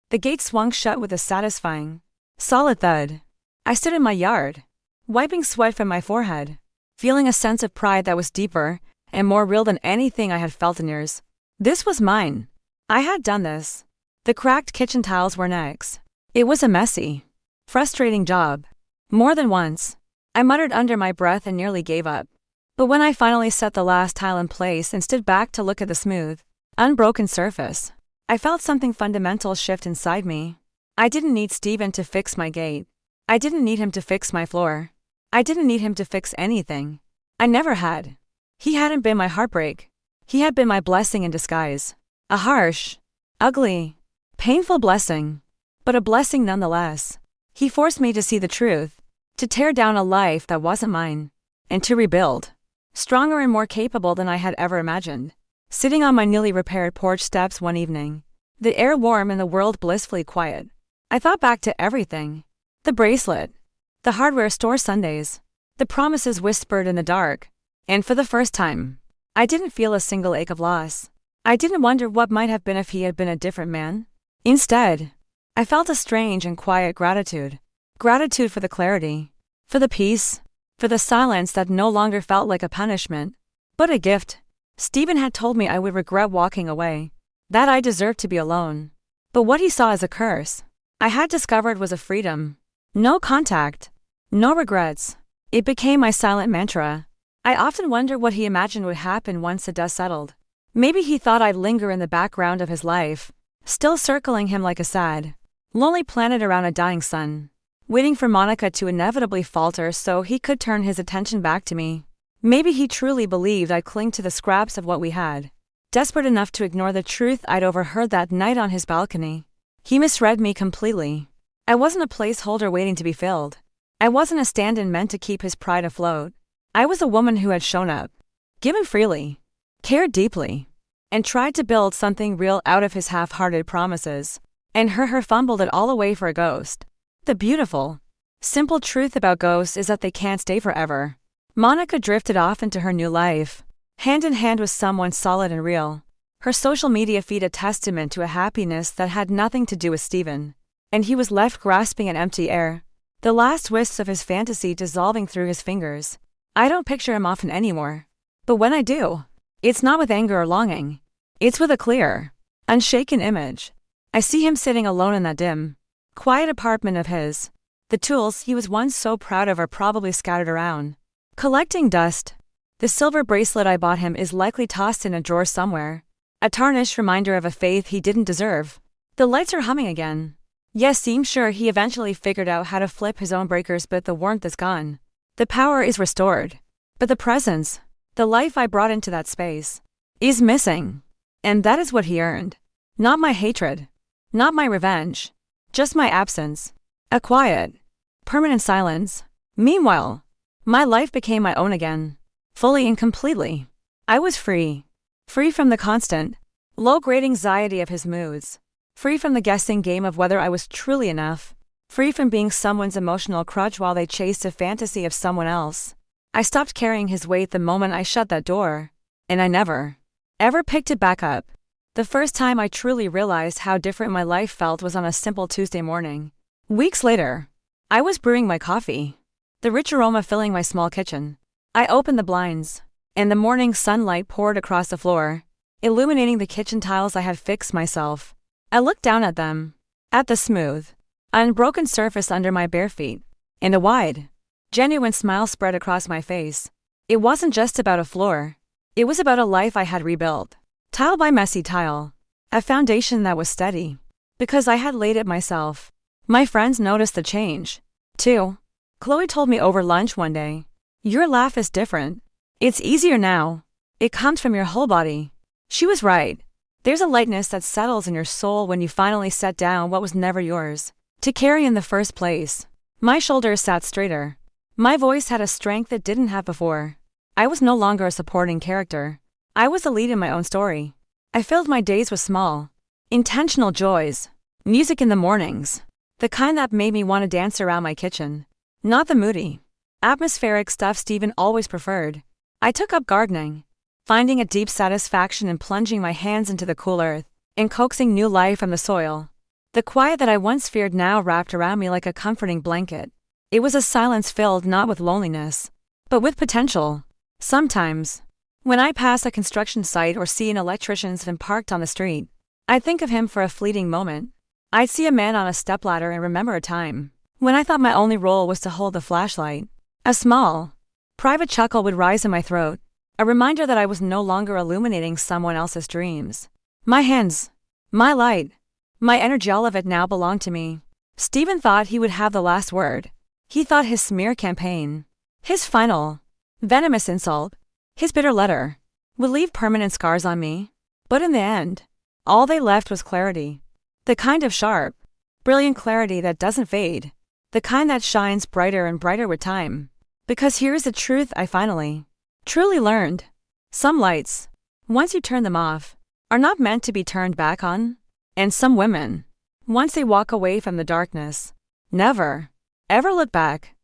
the gate swung shut with a satisfying, solid thud. I stood in my yard, wiping sweat from my forehead, feeling a sense of pride that was deeper and more real than anything I had felt in years. This was mine. I had done this. The cracked kitchen tiles were next. It was a messy, frustrating job. More than once, I muttered under my breath and nearly gave up. But when I finally set the last tile in place and stood back to look at the smooth, unbroken surface, I felt something fundamental shift inside me. I didn't need Stephen to fix my gate. I didn't need him to fix my floor. I didn't need him to fix anything. I never had. He hadn't been my heartbreak. He had been my blessing in disguise. A harsh, ugly, painful blessing, but a blessing nonetheless. He forced me to see the truth, to tear down a life that wasn't mine, and to rebuild, stronger and more capable than I had ever imagined. Sitting on my newly repaired porch steps one evening, the air warm and the world blissfully quiet, I thought back to everything. The bracelet, the hardware store Sundays, the promises whispered in the dark, and for the first time, I didn't feel a single ache of loss. I didn't wonder what might have been if he had been a different man. Instead, I felt a strange and quiet gratitude. Gratitude for the clarity, for the peace, for the silence that no longer felt like a punishment, but a gift. Stephen had told me I would regret walking away, that I deserved to be alone. But what he saw as a curse, I had discovered was a freedom. No contact, no regrets. It became my silent mantra. I often wonder what he imagined would happen once the dust settled. Maybe he thought I'd linger in the background of his life, still circling him like a sad, lonely planet around a dying sun, waiting for Monica to inevitably falter so he could turn his attention back to me. Maybe he truly believed I'd cling to the scraps of what we had. Desperate enough to ignore the truth I'd overheard that night on his balcony. He misread me completely. I wasn't a placeholder waiting to be filled. I wasn't a stand-in meant to keep his pride afloat. I was a woman who had shown up, given freely, cared deeply, and tried to build something real out of his half-hearted promises. And her fumbled it all away for a ghost. The beautiful, simple truth about ghosts is that they can't stay forever. Monica drifted off into her new life, hand in hand with someone solid and real. Her social media feed a testament to a happiness that had nothing to do with Steven. And he was left grasping at empty air, the last wisps of his fantasy dissolving through his fingers. I don't picture him often anymore. But when I do, it's not with anger or longing. It's with a clear, unshaken image. I see him sitting alone in that dim, quiet apartment of his. The tools he was once so proud of are probably scattered around, collecting dust. The silver bracelet I bought him is likely tossed in a drawer somewhere, a tarnished reminder of a faith he didn't deserve. The lights are humming again. Yes, seems sure he eventually figured out how to flip his own breakers, but the warmth is gone. The power is restored. But the presence, the life I brought into that space, is missing. And that is what he earned. Not my hatred. Not my revenge. Just my absence. A quiet, permanent silence. Meanwhile, my life became my own again. Fully and completely. I was free. Free from the constant, low-grade anxiety of his moods. Free from the guessing game of whether I was truly enough. Free from being someone's emotional crutch while they chased a fantasy of someone else. I stopped carrying his weight the moment I shut that door. And I never, ever picked it back up. The first time I truly realized how different my life felt was on a simple Tuesday morning. Weeks later, I was brewing my coffee, the rich aroma filling my small kitchen. I opened the blinds, and the morning sunlight poured across the floor, illuminating the kitchen tiles I had fixed myself. I looked down at them, at the smooth, unbroken surface under my bare feet, and a wide, genuine smile spread across my face. It wasn't just about a floor. It was about a life I had rebuilt. Tile by messy tile. A foundation that was steady. Because I had laid it myself. My friends noticed the change, too. Chloe told me over lunch one day, "Your laugh is different. It's easier now. It comes from your whole body." She was right. There's a lightness that settles in your soul when you finally set down what was never yours to carry in the first place. My shoulders sat straighter. My voice had a strength it didn't have before. I was no longer a supporting character. I was the lead in my own story. I filled my days with small, intentional joys. Music in the mornings. The kind that made me want to dance around my kitchen. Not the moody, atmospheric stuff Steven always preferred. I took up gardening, finding a deep satisfaction in plunging my hands into the cool earth and coaxing new life from the soil. The quiet that I once feared now wrapped around me like a comforting blanket. It was a silence filled not with loneliness, but with potential. Sometimes, when I pass a construction site or see an electrician's van parked on the street, I think of him for a fleeting moment. I'd see a man on a stepladder and remember a time when I thought my only role was to hold the flashlight. A small, private chuckle would rise in my throat, a reminder that I was no longer illuminating someone else's dreams. My hands, my light, my energy, all of it now belonged to me. Steven thought he would have the last word. He thought his smear campaign, his final, venomous insult, his bitter letter, would leave permanent scars on me. But in the end, all they left was clarity. The kind of sharp, brilliant clarity that doesn't fade. The kind that shines brighter and brighter with time. Because here's the truth I finally, truly learned. Some lights, once you turn them off, are not meant to be turned back on. And some women, once they walk away from the darkness, never, ever look back.